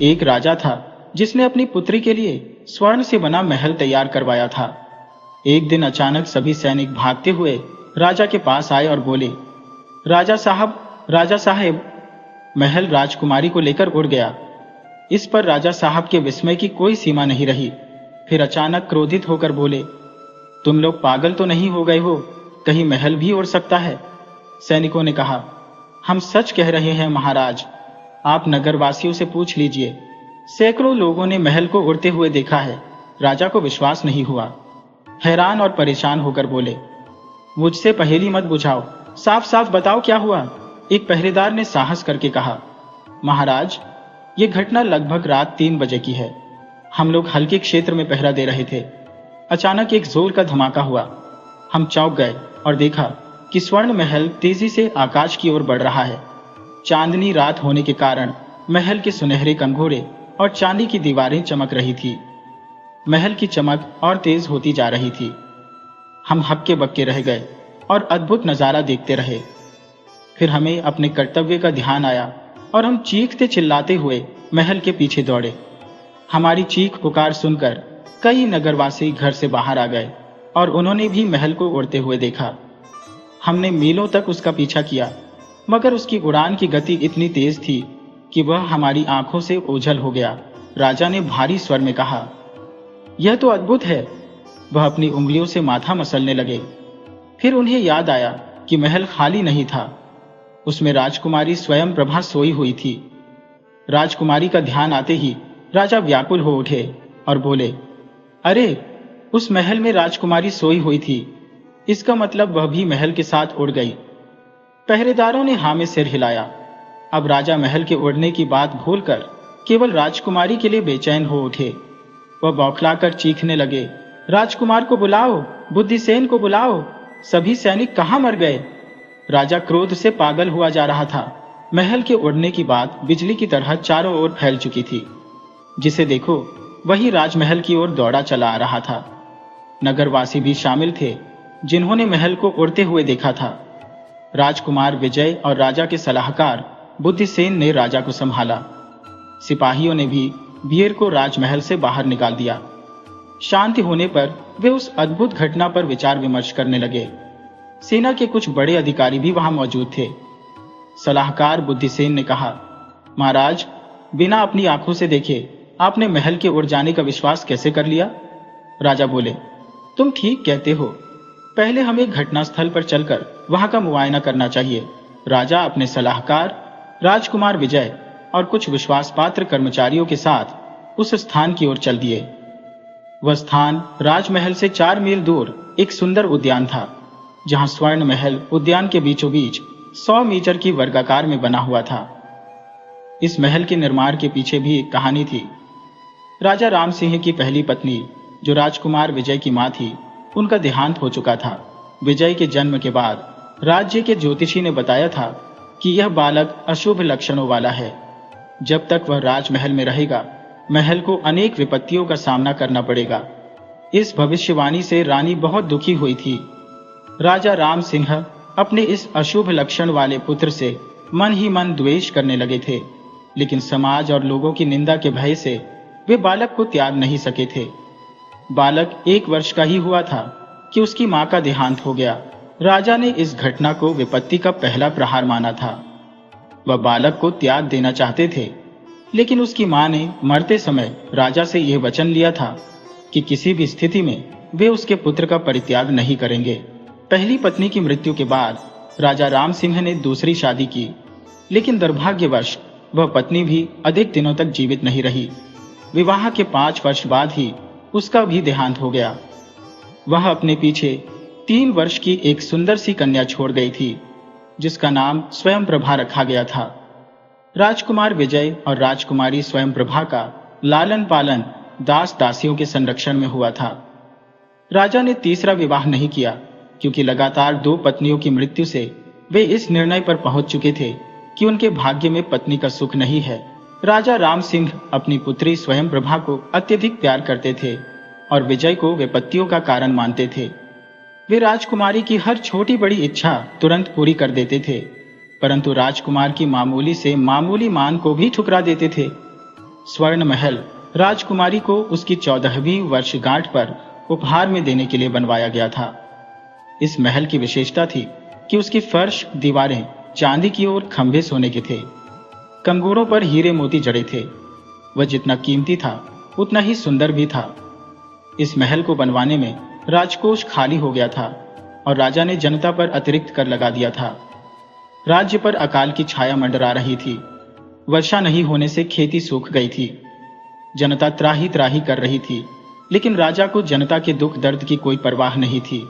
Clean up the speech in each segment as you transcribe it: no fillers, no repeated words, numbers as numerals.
एक राजा था जिसने अपनी पुत्री के लिए स्वर्ण से बना महल तैयार करवाया था। एक दिन अचानक सभी सैनिक भागते हुए राजा के पास आए और बोले, राजा साहब, महल राजकुमारी को लेकर उड़ गया। इस पर राजा साहब के विस्मय की कोई सीमा नहीं रही। फिर अचानक क्रोधित होकर बोले, तुम लोग पागल तो नहीं हो गए हो? कहीं महल भी उड़ सकता है? सैनिकों ने कहा, हम सच कह रहे हैं महाराज, आप नगरवासियों से पूछ लीजिए। सैकड़ों लोगों ने महल को उड़ते हुए देखा है। राजा को विश्वास नहीं हुआ। हैरान और परेशान होकर बोले, मुझसे पहेली मत बुझाओ, साफ साफ बताओ क्या हुआ। एक पहरेदार ने साहस करके कहा, महाराज, ये घटना लगभग रात 3 बजे की है। हम लोग हल्के क्षेत्र में पहरा दे रहे थे। अचानक एक जोर का धमाका हुआ। हम चौंक गए और देखा कि स्वर्ण महल तेजी से आकाश की ओर बढ़ रहा है। चांदनी रात होने के कारण महल के सुनहरे कंगोरे और चांदी की दीवारें चमक रही थी। महल की चमक और तेज होती जा रही थी। हम हक्के बक्के रह गए और अद्भुत नजारा देखते रहे। फिर हमें अपने कर्तव्य का ध्यान आया और हम चीखते चिल्लाते हुए महल के पीछे दौड़े। हमारी चीख पुकार सुनकर कई नगरवासी घर से बाहर आ गए और उन्होंने भी महल को उड़ते हुए देखा। हमने मीलों तक उसका पीछा किया, मगर उसकी उड़ान की गति इतनी तेज थी कि वह हमारी आंखों से ओझल हो गया। राजा ने भारी स्वर में कहा, यह तो अद्भुत है। वह अपनी उंगलियों से माथा मसलने लगे। फिर उन्हें याद आया कि महल खाली नहीं था, उसमें राजकुमारी स्वयं प्रभा सोई हुई थी। राजकुमारी का ध्यान आते ही राजा व्याकुल हो उठे और बोले, अरे, उस महल में राजकुमारी सोई हुई थी, इसका मतलब वह भी महल के साथ उड़ गई। पहरेदारों ने हाँ में सिर हिलाया। अब राजा महल के उड़ने की बात भूलकर केवल राजकुमारी के लिए बेचैन हो उठे। वह बौखलाकर चीखने लगे, राजकुमार को बुलाओ, बुद्धिसेन को बुलाओ, सभी सैनिक कहाँ मर गए? राजा क्रोध से पागल हुआ जा रहा था। महल के उड़ने की बात बिजली की तरह चारों ओर फैल चुकी थी। जिसे देखो वही राजमहल की ओर दौड़ा चला आ रहा था। नगरवासी भी शामिल थे जिन्होंने महल को उड़ते हुए देखा था। राजकुमार विजय और राजा के सलाहकार बुद्धिसेन ने राजा को संभाला। सिपाहियों ने भी वीर को राजमहल से बाहर निकाल दिया। शांति होने पर वे उस अद्भुत घटना पर विचार विमर्श करने लगे। सेना के कुछ बड़े अधिकारी भी वहां मौजूद थे। सलाहकार बुद्धिसेन ने कहा, महाराज, बिना अपनी आंखों से देखे आपने महल के उड़ जाने का विश्वास कैसे कर लिया? राजा बोले, तुम ठीक कहते हो, पहले हमें घटनास्थल पर चलकर वहां का मुआयना करना चाहिए। राजा अपने सलाहकार राजकुमार विजय और कुछ विश्वास पात्र कर्मचारियों के साथ उस स्थान की ओर चल दिए। वह स्थान राजमहल से 4 मील दूर एक सुंदर उद्यान था, जहां स्वर्ण महल उद्यान के बीचों बीच 100 मीटर की वर्गाकार में बना हुआ था। इस महल के निर्माण के पीछे भी एक कहानी थी। राजा राम सिंह की पहली पत्नी, जो राजकुमार विजय की मां थी, उनका देहांत हो चुका था। विजय के जन्म के बाद राज्य के ज्योतिषी ने बताया था कि यह बालक अशुभ लक्षणों वाला है। जब तक वह राजमहल में रहेगा, महल को अनेक विपत्तियों का सामना करना पड़ेगा। इस भविष्यवाणी से रानी बहुत दुखी हुई थी। राजा राम सिंह अपने इस अशुभ लक्षण वाले पुत्र से मन ही मन द्वेष करने लगे थे, लेकिन समाज और लोगों की निंदा के भय से वे बालक को त्याग नहीं सके थे। बालक 1 वर्ष का ही हुआ था कि उसकी मां का देहांत हो गया। राजा ने इस घटना को विपत्ति का पहला प्रहार माना था। वह बालक को त्याग देना चाहते थे, लेकिन उसकी मां ने मरते समय राजा से यह वचन लिया था कि किसी भी स्थिति में वे उसके पुत्र का परित्याग नहीं करेंगे। पहली पत्नी की मृत्यु के बाद राजा राम सिंह ने दूसरी शादी की, लेकिन दुर्भाग्यवश वह पत्नी भी अधिक दिनों तक जीवित नहीं रही। विवाह के 5 वर्ष बाद ही उसका भी देहांत हो गया। वह अपने पीछे 3 वर्ष की एक सुंदर सी कन्या छोड़ गई थी, जिसका नाम स्वयं प्रभा रखा गया था। राजकुमार विजय और राजकुमारी स्वयं प्रभा का लालन पालन दास दासियों के संरक्षण में हुआ था। राजा ने तीसरा विवाह नहीं किया, क्योंकि लगातार 2 पत्नियों की मृत्यु से वे इस निर्णय पर पहुंच चुके थे कि उनके भाग्य में पत्नी का सुख नहीं है। राजा राम सिंह अपनी पुत्री स्वयं प्रभा को अत्यधिक प्यार करते थे और विजय को विपत्तियों का कारण मानते थे। वे राजकुमारी की हर छोटी बड़ी इच्छा तुरंत पूरी कर देते थे, परंतु राजकुमार की मामूली से मामूली मांग को भी ठुकरा देते थे। स्वर्ण महल राजकुमारी को उसकी 14वीं वर्षगांठ पर उपहार में देने के लिए बनवाया गया था। इस महल की विशेषता थी कि उसकी फर्श, दीवारें चांदी की और खंभे सोने के थे। कंगोरों पर हीरे मोती जड़े थे। वह जितना कीमती था उतना ही सुंदर भी था। इस महल को बनवाने में राजकोष खाली हो गया था और राजा ने जनता पर अतिरिक्त कर लगा दिया था। राज्य पर अकाल की छाया मंडरा रही थी। वर्षा नहीं होने से खेती सूख गई थी। जनता त्राही त्राही कर रही थी, लेकिन राजा को जनता के दुख दर्द की कोई परवाह नहीं थी।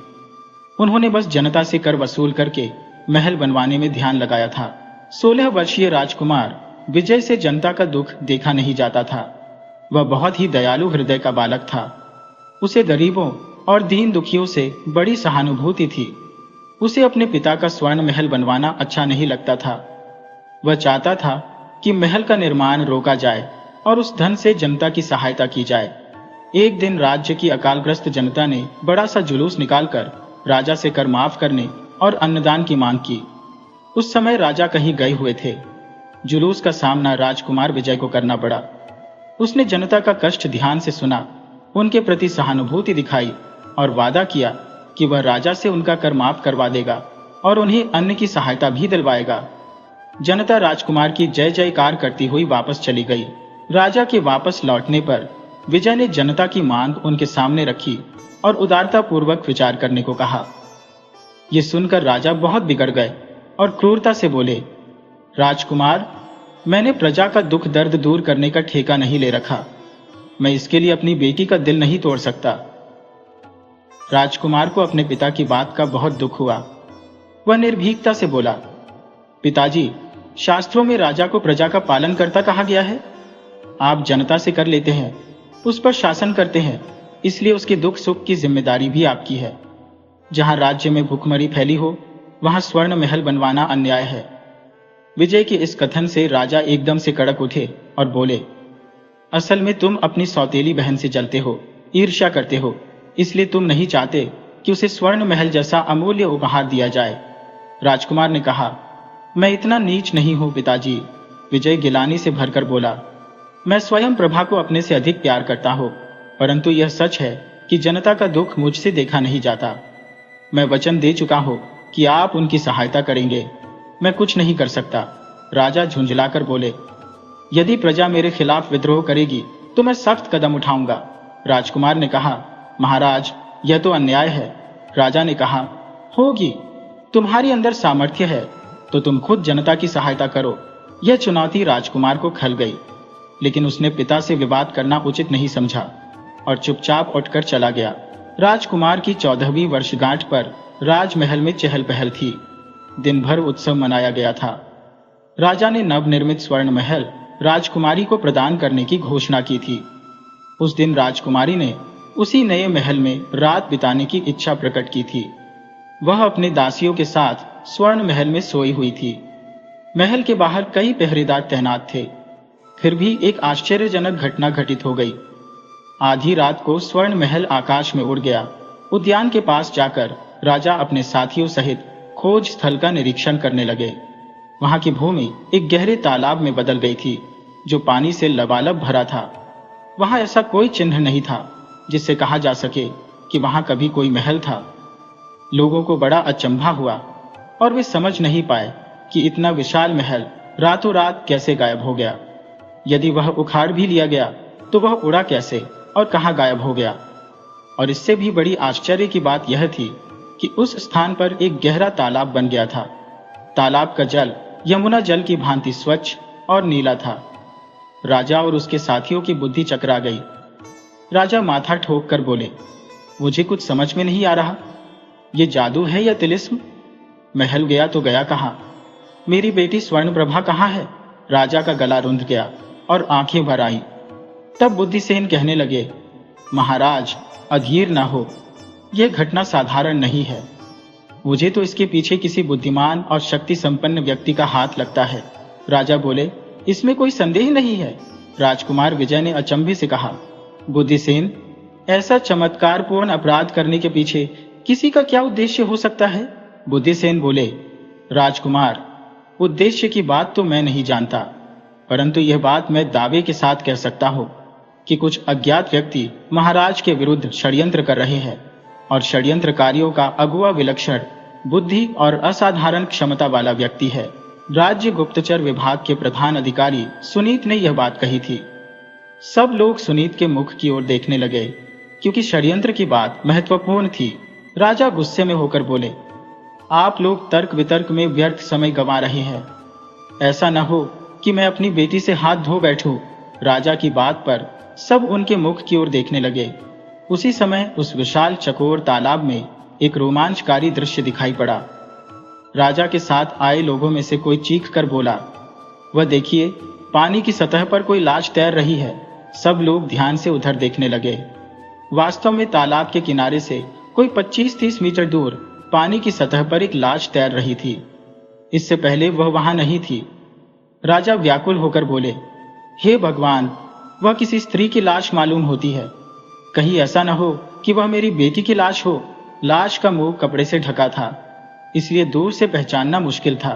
उन्होंने बस जनता से कर वसूल करके महल बनवाने में ध्यान लगाया था। 16 वर्षीय राजकुमार विजय से जनता का दुख देखा नहीं जाता था। वह बहुत ही दयालु हृदय का बालक था। उसे गरीबों और दीन दुखियों से बड़ी सहानुभूति थी। उसे अपने पिता का स्वर्ण महल बनवाना अच्छा नहीं लगता था। वह चाहता था कि महल का निर्माण रोका जाए और उस धन से जनता की सहायता की जाए। एक दिन राज्य की अकालग्रस्त जनता ने बड़ा सा जुलूस निकालकर राजा से कर माफ करने और अन्नदान की मांग की। उस समय राजा कहीं गए हुए थे। जुलूस का सामना राजकुमार विजय को करना पड़ा। उसने जनता का कष्ट ध्यान से सुना, उनके प्रति सहानुभूति दिखाई और वादा किया कि वह राजा से उनका कर माफ करवा देगा और उन्हें अन्न की सहायता भी दिलवाएगा। जनता राजकुमार की जय जयकार करती हुई वापस चली गई। राजा के वापस लौटने पर विजय ने जनता की मांग उनके सामने रखी और उदारता पूर्वक विचार करने को कहा। ये सुनकर राजा बहुत बिगड़ गए और क्रूरता से बोले, राजकुमार, मैंने प्रजा का दुख दर्द दूर करने का ठेका नहीं ले रखा। मैं इसके लिए अपनी बेटी का दिल नहीं तोड़ सकता। राजकुमार को अपने पिता की बात का बहुत दुख हुआ। वह निर्भीकता से बोला, पिताजी, शास्त्रों में राजा को प्रजा का पालन करता कहा गया है। आप जनता से कर लेते हैं, उस पर शासन करते हैं, इसलिए उसके दुख सुख की जिम्मेदारी भी आपकी है। जहां राज्य में भूखमरी फैली हो, वहां स्वर्ण महल बनवाना अन्याय है। विजय के इस कथन से राजा एकदम से कड़क उठे और बोले, असल में तुम अपनी सौतेली बहन से जलते हो, ईर्ष्या करते हो, इसलिए तुम नहीं चाहते कि उसे स्वर्ण महल जैसा अमूल्य उपहार दिया जाए। राजकुमार ने कहा, मैं इतना नीच नहीं हूं पिताजी। विजय गिलानी से भरकर बोला, मैं स्वयं प्रभा को अपने से अधिक प्यार करता हूं, परंतु यह सच है कि जनता का दुख मुझसे देखा नहीं जाता। मैं वचन दे चुका हूं कि आप उनकी सहायता करेंगे। मैं कुछ नहीं कर सकता। राजा झुंझलाकर बोले, यदि प्रजा मेरे खिलाफ विद्रोह करेगी तो मैं सख्त कदम उठाऊंगा। राजकुमार ने कहा, महाराज, यह तो अन्याय है। राजा ने कहा, होगी। तुम्हारी अंदर सामर्थ्य है तो तुम खुद जनता की सहायता करो। यह चुनौती राजकुमार को खल गई, लेकिन उसने पिता से विवाद करना उचित नहीं समझा और चुपचाप उठकर चला गया। राजकुमार की 14वीं वर्षगांठ पर राजमहल में चहल पहल थी। दिन भर उत्सव मनाया गया था। राजा ने नवनिर्मित स्वर्ण महल राजकुमारी को प्रदान करने की घोषणा की थी। उस दिन राजकुमारी ने उसी नए महल में रात बिताने की इच्छा प्रकट की थी। वह अपने दासियों के साथ स्वर्ण महल में सोई हुई थी। महल के बाहर कई पहरेदार तैनात थे। फिर भी एक आश्चर्यजनक घटना घटित हो गई। आधी रात को स्वर्ण महल आकाश में उड़ गया। उद्यान के पास जाकर राजा अपने साथियों सहित खोज स्थल का निरीक्षण करने लगे। वहां की भूमि एक गहरे तालाब में बदल गई थी, जो पानी से लबालब भरा था। वहां ऐसा कोई चिन्ह नहीं था जिससे कहा जा सके कि वहां कभी कोई महल था। लोगों को बड़ा अचंभा हुआ और वे समझ नहीं पाए कि इतना विशाल महल रातों रात कैसे गायब हो गया। यदि वह उखाड़ भी लिया गया तो वह उड़ा कैसे और कहां गायब हो गया। और इससे भी बड़ी आश्चर्य की बात यह थी कि उस स्थान पर एक गहरा तालाब बन गया था। तालाब का जल यमुना जल की भांति स्वच्छ और नीला था। राजा और उसके साथियों की बुद्धि चकरा गई। राजा माथा ठोक कर बोले, मुझे कुछ समझ में नहीं आ रहा। ये जादू है या तिलिस्म? महल गया तो गया कहाँ? मेरी बेटी स्वर्ण प्रभा कहाँ है? राजा का गला रुंध गया और आंखें भर आई। तब बुद्धिसेन कहने लगे, महाराज, अधीर ना हो। यह घटना साधारण नहीं है। मुझे तो इसके पीछे किसी बुद्धिमान और शक्ति संपन्न व्यक्ति का हाथ लगता है। राजा बोले, इसमें कोई संदेह नहीं है। राजकुमार विजय ने अचंभे से कहा, बुद्धिसेन, ऐसा चमत्कारपूर्ण अपराध करने के पीछे किसी का क्या उद्देश्य हो सकता है? बुद्धिसेन बोले, राजकुमार, उद्देश्य की बात तो मैं नहीं जानता, परंतु यह बात मैं दावे के साथ कह सकता हूँ कि कुछ अज्ञात व्यक्ति महाराज के विरुद्ध षड्यंत्र कर रहे हैं, और षड्यंत्रकारियों का अगुआ विलक्षण बुद्धि और असाधारण क्षमता वाला व्यक्ति है। राज्य गुप्तचर विभाग के प्रधान अधिकारी सुनीत ने यह बात कही थी। सब लोग सुनीत के मुख की ओर देखने लगे, क्योंकि षड्यंत्र की बात महत्वपूर्ण थी। राजा गुस्से में होकर बोले, आप लोग तर्क वितर्क में व्यर्थ समय गंवा रहे हैं। ऐसा न हो कि मैं अपनी बेटी से हाथ धो बैठूं। राजा की बात पर सब उनके मुख की ओर देखने लगे। उसी समय उस विशाल चकोर तालाब में एक रोमांचकारी दृश्य दिखाई पड़ा। राजा के साथ आए लोगों में से कोई चीख कर बोला, वह देखिए, पानी की सतह पर कोई लाश तैर रही है। सब लोग ध्यान से उधर देखने लगे। वास्तव में तालाब के किनारे से कोई 25-30 मीटर दूर पानी की सतह पर एक लाश तैर रही थी। इससे पहले वह वहां नहीं थी। राजा व्याकुल होकर बोले, हे भगवान, वह किसी स्त्री की लाश मालूम होती है। कहीं ऐसा न हो कि वह मेरी बेटी की लाश हो। लाश का मुंह कपड़े से ढका था, इसलिए दूर से पहचानना मुश्किल था।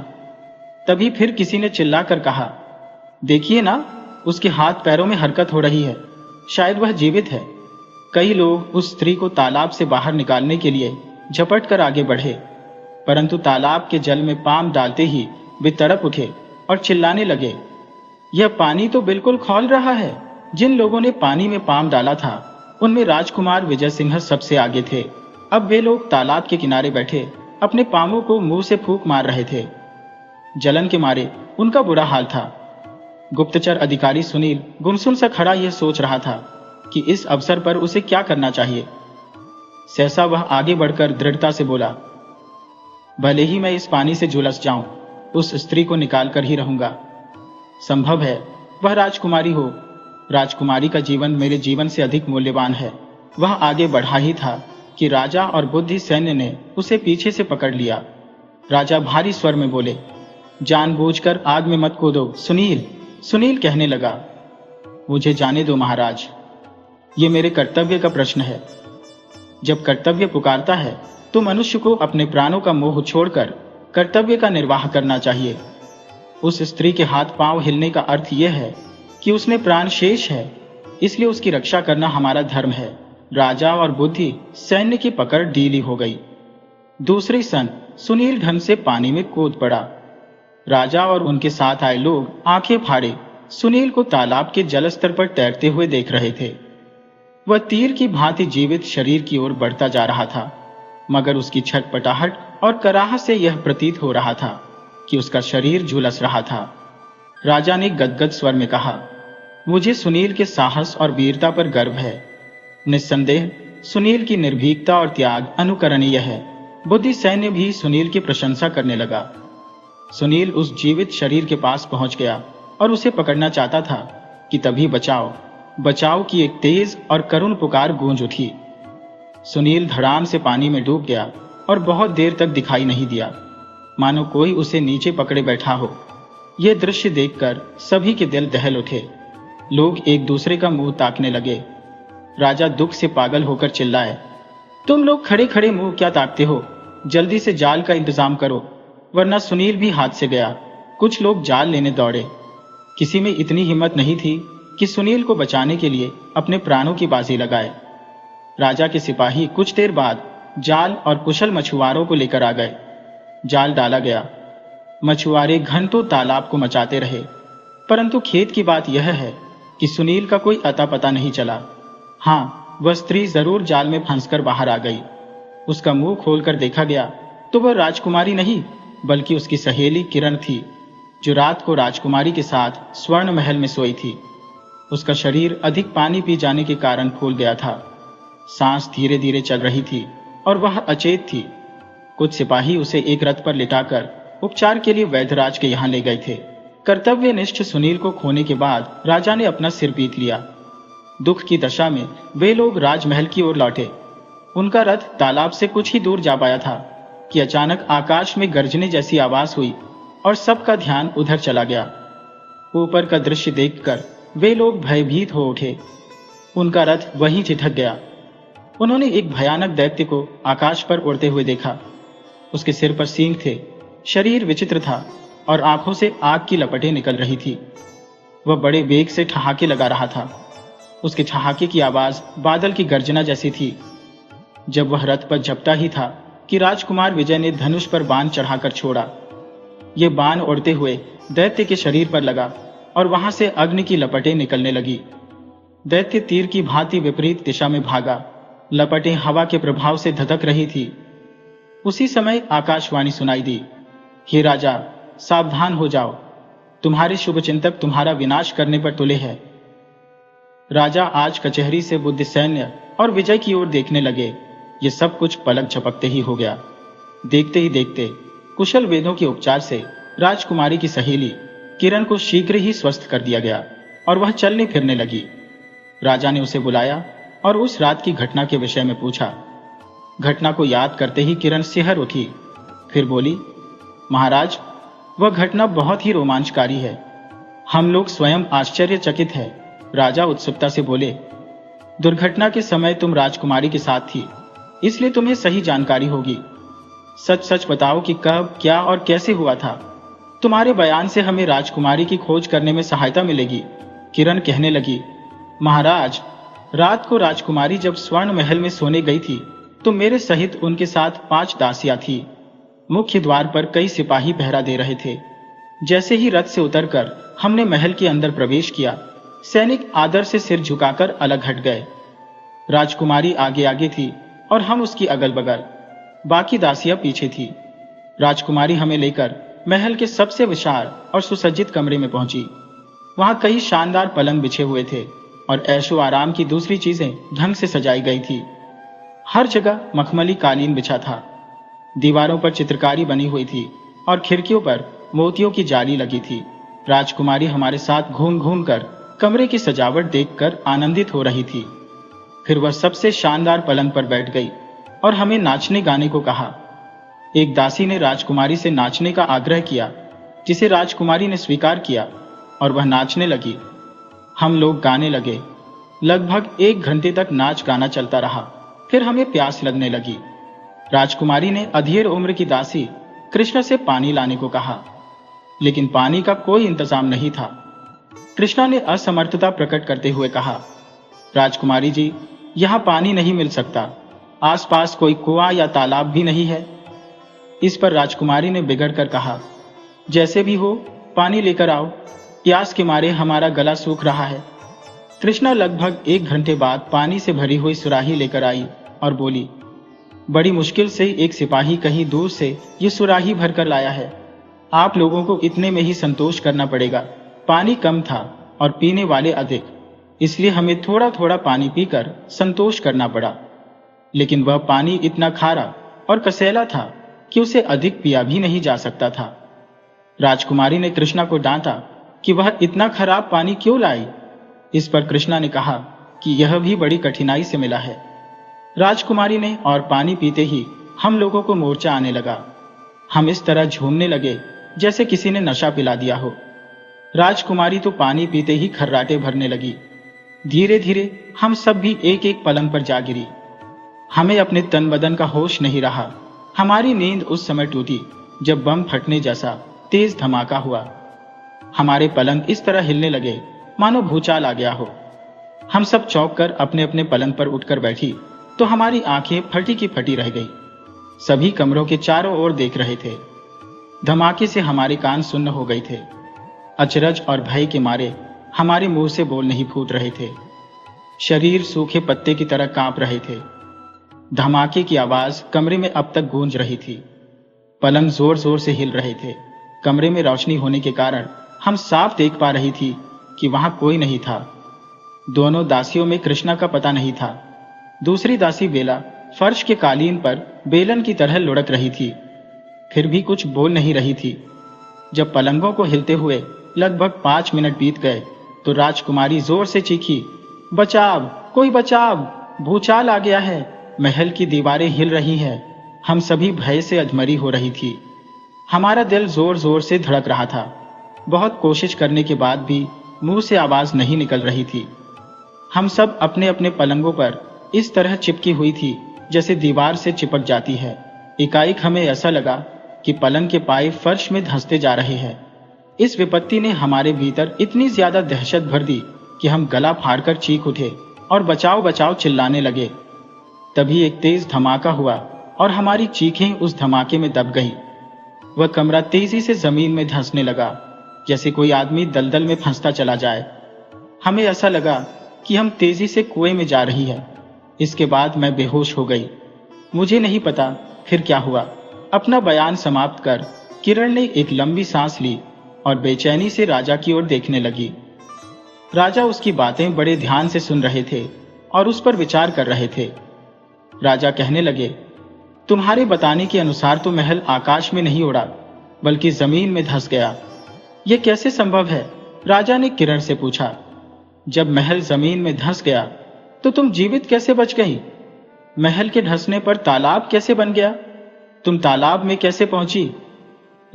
तभी फिर किसी ने चिल्लाकर कहा, देखिए ना, उसके हाथ पैरों में हरकत हो रही है, शायद वह जीवित है। कई लोग उस स्त्री को तालाब से बाहर निकालने के लिए झपट कर आगे बढ़े, परंतु तालाब के जल में पाम डालते ही वे तड़प उठे और चिल्लाने लगे, यह पानी तो बिल्कुल खौल रहा है। जिन लोगों ने पानी में पाम डाला था उनमें राजकुमार विजय सिंह सबसे आगे थे। अब वे लोग तालाब के किनारे बैठे अपने पामों को मुंह से फूंक मार रहे थे। जलन के मारे उनका बुरा हाल था। गुप्तचर अधिकारी सुनील गुमसुम सा खड़ा यह सोच रहा था कि इस अवसर पर उसे क्या करना चाहिए। सहसा वह आगे बढ़कर दृढ़ता से बोला, भले ही मैं इस पानी से झुलस जाऊं, उस स्त्री को निकाल कर ही रहूंगा। संभव है वह राजकुमारी हो। राजकुमारी का जीवन मेरे जीवन से अधिक मूल्यवान है। वह आगे बढ़ा ही था कि राजा और बुद्धि सैन्य ने उसे पीछे से पकड़ लिया। राजा भारी स्वर में बोले, जानबूझकर आग में मत कूदो सुनील। सुनील कहने लगा, मुझे जाने दो महाराज, ये मेरे कर्तव्य का प्रश्न है। जब कर्तव्य पुकारता है तो मनुष्य को अपने प्राणों का मोह छोड़कर कर्तव्य का निर्वाह करना चाहिए। उस स्त्री के हाथ पांव हिलने का अर्थ यह है कि उसमें प्राण शेष है, इसलिए उसकी रक्षा करना हमारा धर्म है। राजा और बुद्धि सैन्य की पकड़ ढीली हो गई। दूसरी क्षण सुनील ढंग से पानी में कूद पड़ा। राजा और उनके साथ आए लोग आंखें फाड़े सुनील को तालाब के जलस्तर पर तैरते हुए देख रहे थे। वह तीर की भांति जीवित शरीर की ओर बढ़ता जा रहा था, मगर उसकी छटपटाहट और कराहत से यह प्रतीत हो रहा था कि उसका शरीर झुलस रहा था। राजा ने गदगद स्वर में कहा, मुझे सुनील के साहस और वीरता पर गर्व है। निस्संदेह सुनील की निर्भीकता और त्याग अनुकरणीय है। बुद्धि सैन्य भी सुनील की प्रशंसा करने लगा। सुनील उस जीवित शरीर के पास पहुंच गया और उसे पकड़ना चाहता था कि तभी बचाओ बचाओ की एक तेज और करुण पुकार गूंज उठी। सुनील धड़ाम से पानी में डूब गया और बहुत देर तक दिखाई नहीं दिया, मानो कोई उसे नीचे पकड़े बैठा हो। यह दृश्य देखकर सभी के दिल दहल उठे। लोग एक दूसरे का मुंह ताकने लगे। राजा दुख से पागल होकर चिल्लाए, तुम लोग खड़े खड़े मुंह क्या ताकते हो? जल्दी से जाल का इंतजाम करो, वरना सुनील भी हाथ से गया। कुछ लोग जाल लेने दौड़े। किसी में इतनी हिम्मत नहीं थी कि सुनील को बचाने के लिए अपने प्राणों की बाजी लगाए। राजा के सिपाही कुछ देर बाद जाल और कुशल मछुआरों को लेकर आ गए। जाल डाला गया। मछुआरे घंटों तालाब को मचाते रहे, परंतु खेद की बात यह है कि सुनील का कोई अता पता नहीं चला। हाँ, वह स्त्री जरूर जाल में फंसकर बाहर आ गई। उसका मुंह खोलकर देखा गया तो वह राजकुमारी नहीं बल्कि उसकी सहेली किरण थी, जो रात को राजकुमारी के साथ स्वर्ण महल में सोई थी। उसका शरीर अधिक पानी पी जाने के कारण फूल गया था। सांस धीरे धीरे चल रही थी और वह अचेत थी। कुछ सिपाही उसे एक रथ पर लिटाकर उपचार के लिए वैद्यराज के यहाँ ले गए थे। कर्तव्यनिष्ठ सुनील को खोने के बाद राजा ने अपना सिर पीट लिया। दुख की दशा में वे लोग राजमहल की ओर लौटे। उनका रथ तालाब से कुछ ही दूर जा पाया था कि अचानक आकाश में गर्जने जैसी आवाज हुई और सबका ध्यान उधर चला गया। ऊपर का दृश्य देखकर वे लोग भयभीत हो उठे। उनका रथ वहीं चिटक गया। उन्होंने एक भयानक दैत्य को आकाश पर उड़ते हुए देखा। उसके सिर पर सींग थे, शरीर विचित्र था और आंखों से आग की लपटें निकल रही थी। वह बड़े वेग से ठहाके लगा रहा था। उसके ठहाके की आवाज बादल की गर्जना जैसी थी। जब वह रथ पर झपटा ही था कि राजकुमार विजय ने धनुष पर बाण चढ़ाकर छोड़ा। ये बाण उड़ते हुए दैत्य के शरीर पर लगा और वहां से अग्नि की लपटें निकलने लगी। दैत्य तीर की भांति विपरीत दिशा में भागा। लपटें हवा के प्रभाव से धधक रही थी। उसी समय आकाशवाणी सुनाई दी, हे राजा, सावधान हो जाओ, तुम्हारे शुभचिंतक तुम्हारा विनाश करने पर तुले हैं। राजा आज कचहरी से बुद्ध सैन्य और विजय की ओर देखने लगे। ये सब कुछ पलक झपकते ही हो गया। देखते ही देखते कुशल वेदों के उपचार से राजकुमारी की सहेली किरण को शीघ्र ही स्वस्थ कर दिया गया और वह चलने फिरने लगी। राजा ने उसे बुलाया और उस रात की घटना के विषय में पूछा। घटना को याद करते ही किरण सिहर उठी। फिर बोली, महाराज, वह घटना बहुत ही रोमांचकारी है। हम लोग स्वयं आश्चर्यचकित हैं। राजा उत्सुकता से बोले, दुर्घटना के समय तुम राजकुमारी के साथ थी, इसलिए तुम्हें सही जानकारी होगी। सच सच बताओ कि कब, क्या और कैसे हुआ था। तुम्हारे बयान से हमें राजकुमारी की खोज करने में सहायता मिलेगी। किरण कहने लगी, महाराज, रात को राजकुमारी जब स्वर्ण महल में सोने गई थी तो मेरे सहित उनके साथ 5 दासियां थी। मुख्य द्वार पर कई सिपाही पहरा दे रहे थे। जैसे ही रथ से उतरकर हमने महल के अंदर प्रवेश किया, सैनिक आदर से सिर झुकाकर अलग हट गए। राजकुमारी आगे आगे थी और हम उसकी अगल बगल, बाकी दासियां पीछे थी। राजकुमारी हमें लेकर महल के सबसे विशाल और सुसज्जित कमरे में पहुंची। वहां कई शानदार पलंग बिछे हुए थे और ऐशो आराम की दूसरी चीजें ढंग से सजाई गई थी। हर जगह मखमली कालीन बिछा था। दीवारों पर चित्रकारी बनी हुई थी और खिड़कियों पर मोतियों की जाली लगी थी। राजकुमारी हमारे साथ घूम घूम कर कमरे की सजावट देखकर आनंदित हो रही थी। फिर वह सबसे शानदार पलंग पर बैठ गई और हमें नाचने गाने को कहा। एक दासी ने राजकुमारी से नाचने का आग्रह किया, जिसे राजकुमारी ने स्वीकार किया और वह नाचने लगी। हम लोग गाने लगे। लगभग 1 घंटे तक नाच गाना चलता रहा। फिर हमें प्यास लगने लगी। राजकुमारी ने अधेड़ उम्र की दासी कृष्ण से पानी लाने को कहा, लेकिन पानी का कोई इंतजाम नहीं था। कृष्णा ने असमर्थता प्रकट करते हुए कहा, राजकुमारी जी, यहां पानी नहीं मिल सकता। आसपास कोई कुआं या तालाब भी नहीं है। इस पर राजकुमारी ने बिगड़कर कहा, जैसे भी हो पानी लेकर आओ, प्यास के मारे हमारा गला सूख रहा है। कृष्णा लगभग 1 घंटे बाद पानी से भरी हुई सुराही लेकर आई और बोली, बड़ी मुश्किल से एक सिपाही कहीं दूर से ये सुराही भरकर लाया है। आप लोगों को इतने में ही संतोष करना पड़ेगा। पानी कम था और पीने वाले अधिक, इसलिए हमें थोड़ा थोड़ा पानी पीकर संतोष करना पड़ा। लेकिन वह पानी इतना खारा और कसैला था कि उसे अधिक पिया भी नहीं जा सकता था। राजकुमारी ने कृष्णा को डांटा कि वह इतना खराब पानी क्यों लाई। इस पर कृष्णा ने कहा कि यह भी बड़ी कठिनाई से मिला है। राजकुमारी ने और पानी पीते ही हम लोगों को मोर्चा आने लगा। हम इस तरह झूमने लगे जैसे किसी ने नशा पिला दिया हो। राजकुमारी तो पानी पीते ही खर्राटे भरने लगी। धीरे धीरे हम सब भी एक एक पलंग पर जा गिरी। हमें अपने तन बदन का होश नहीं रहा। हमारी नींद उस समय टूटी जब बम फटने जैसा तेज धमाका हुआ। हमारे पलंग इस तरह हिलने लगे मानो भूचाल आ गया हो। हम सब चौंक कर अपने अपने पलंग पर उठकर बैठी तो हमारी आंखें फटी की फटी रह गई। सभी कमरों के चारों ओर देख रहे थे। धमाके से हमारे कान सुन्न हो गए थे। अचरज और भय के मारे हमारे मुंह से बोल नहीं फूट रहे थे। शरीर सूखे पत्ते की तरह कांप रहे थे। धमाके की आवाज कमरे में अब तक गूंज रही थी। पलंग जोर जोर से हिल रहे थे। कमरे में रोशनी होने के कारण हम साफ देख पा रही थी कि वहां कोई नहीं था। दोनों दासियों में कृष्णा का पता नहीं था। दूसरी दासी बेला फर्श के कालीन पर बेलन की तरह लुढ़क रही थी, फिर भी कुछ बोल नहीं रही थी। जब पलंगों को हिलते हुए लगभग 5 मिनट बीत गए तो राजकुमारी जोर से चीखी, बचाव, कोई बचाव, भूचाल आ गया है, महल की दीवारें हिल रही हैं। हम सभी भय से अधमरी हो रही थी। हमारा दिल जोर जोर से धड़क रहा था। बहुत कोशिश करने के बाद भी मुंह से आवाज नहीं निकल रही थी। हम सब अपने अपने पलंगों पर इस तरह चिपकी हुई थी जैसे दीवार से चिपक जाती है। एकाएक हमें ऐसा लगा कि पलंग के पाए फर्श में धंसते जा रहे हैं। इस विपत्ति ने हमारे भीतर इतनी ज्यादा दहशत भर दी कि हम गला फाड़कर चीख उठे और बचाओ बचाओ चिल्लाने लगे। तभी एक तेज धमाका हुआ और हमारी चीखें उस धमाके में दब गईं। वह कमरा तेजी से जमीन में धंसने लगा, जैसे कोई आदमी दलदल में फंसता चला जाए। हमें ऐसा लगा कि हम तेजी से कुएं में जा रही है। इसके बाद मैं बेहोश हो गई। मुझे नहीं पता फिर क्या हुआ। अपना बयान समाप्त कर किरण ने एक लंबी सांस ली और बेचैनी से राजा की ओर देखने लगी। राजा उसकी बातें बड़े ध्यान से सुन रहे थे और उस पर विचार कर रहे थे। राजा कहने लगे, तुम्हारे बताने के अनुसार तो महल आकाश में नहीं उड़ा बल्कि जमीन में धंस गया। यह कैसे संभव है? राजा ने किरण से पूछा। जब महल जमीन में धंस गया तो तुम जीवित कैसे बच गई? महल के धंसने पर तालाब कैसे बन गया? तुम तालाब में कैसे पहुंची?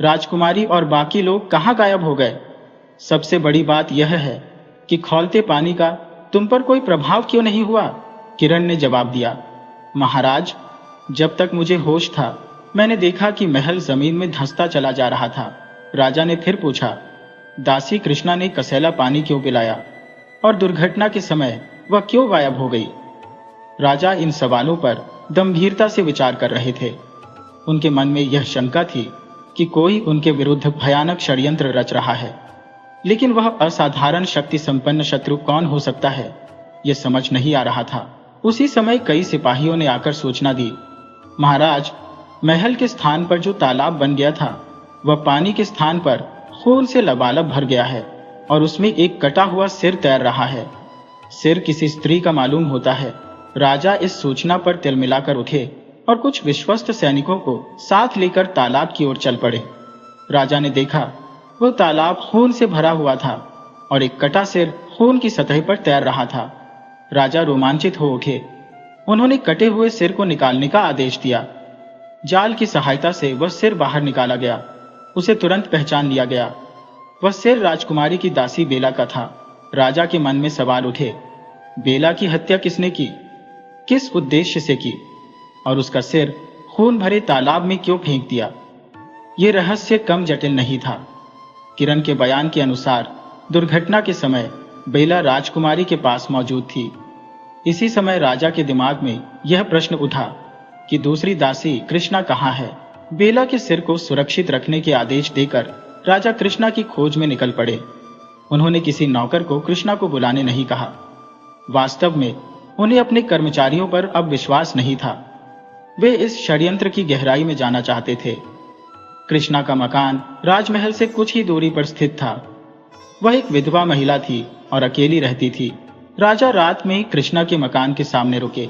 राजकुमारी और बाकी लोग कहां गायब हो गए? सबसे बड़ी बात यह है कि खौलते पानी का तुम पर कोई प्रभाव क्यों नहीं हुआ? किरण ने जवाब दिया, महाराज, जब तक मुझे होश था मैंने देखा कि महल जमीन में धंसता चला जा रहा था। राजा ने फिर पूछा, दासी कृष्णा ने कसैला पानी क्यों पिलाया और दुर्घटना के समय वह क्यों गायब हो गई? राजा इन सवालों पर गंभीरता से विचार कर रहे थे। उनके मन में यह शंका थी कि कोई उनके विरुद्ध भयानक षड्यंत्र रच रहा है, लेकिन वह असाधारण शक्ति संपन्न शत्रु कौन हो सकता है, यह समझ नहीं आ रहा था। उसी समय कई सिपाहियों ने आकर सूचना दी, महाराज, महल के स्थान पर जो तालाब बन गया था वह पानी के स्थान पर खून से लबालब भर गया है और उसमें एक कटा हुआ सिर तैर रहा है। सिर किसी स्त्री का मालूम होता है। राजा इस सूचना पर तिलमिलाकर उठे और कुछ विश्वस्त सैनिकों को साथ लेकर तालाब की ओर चल पड़े। राजा ने देखा वह तालाब खून से भरा हुआ था और एक कटा सिर खून की सतह पर तैर रहा था। राजा रोमांचित हो उठे। उन्होंने कटे हुए सिर को निकालने का आदेश दिया। जाल की सहायता से वह सिर बाहर निकाला गया। उसे तुरंत पहचान लिया गया। वह सिर राजकुमारी की दासी बेला का था। राजा के मन में सवाल उठे, बेला की हत्या किसने की, किस उद्देश्य से की और उसका सिर खून भरे तालाब में क्यों फेंक दिया? यह रहस्य कम जटिल नहीं था। किरण के बयान के अनुसार दुर्घटना के समय बेला राजकुमारी के पास मौजूद थी। इसी समय राजा के दिमाग में यह प्रश्न उठा कि दूसरी दासी कृष्णा कहाँ है। बेला के सिर को सुरक्षित रखने के आदेश देकर राजा कृष्णा की खोज में निकल पड़े। उन्होंने किसी नौकर को कृष्णा को बुलाने नहीं कहा। वास्तव में उन्हें अपने कर्मचारियों पर अब विश्वास नहीं था। वे इस षड्यंत्र की गहराई में जाना चाहते थे। कृष्णा का मकान राजमहल से कुछ ही दूरी पर स्थित था। वह एक विधवा महिला थी और अकेली रहती थी। राजा रात में कृष्णा के मकान के सामने रुके।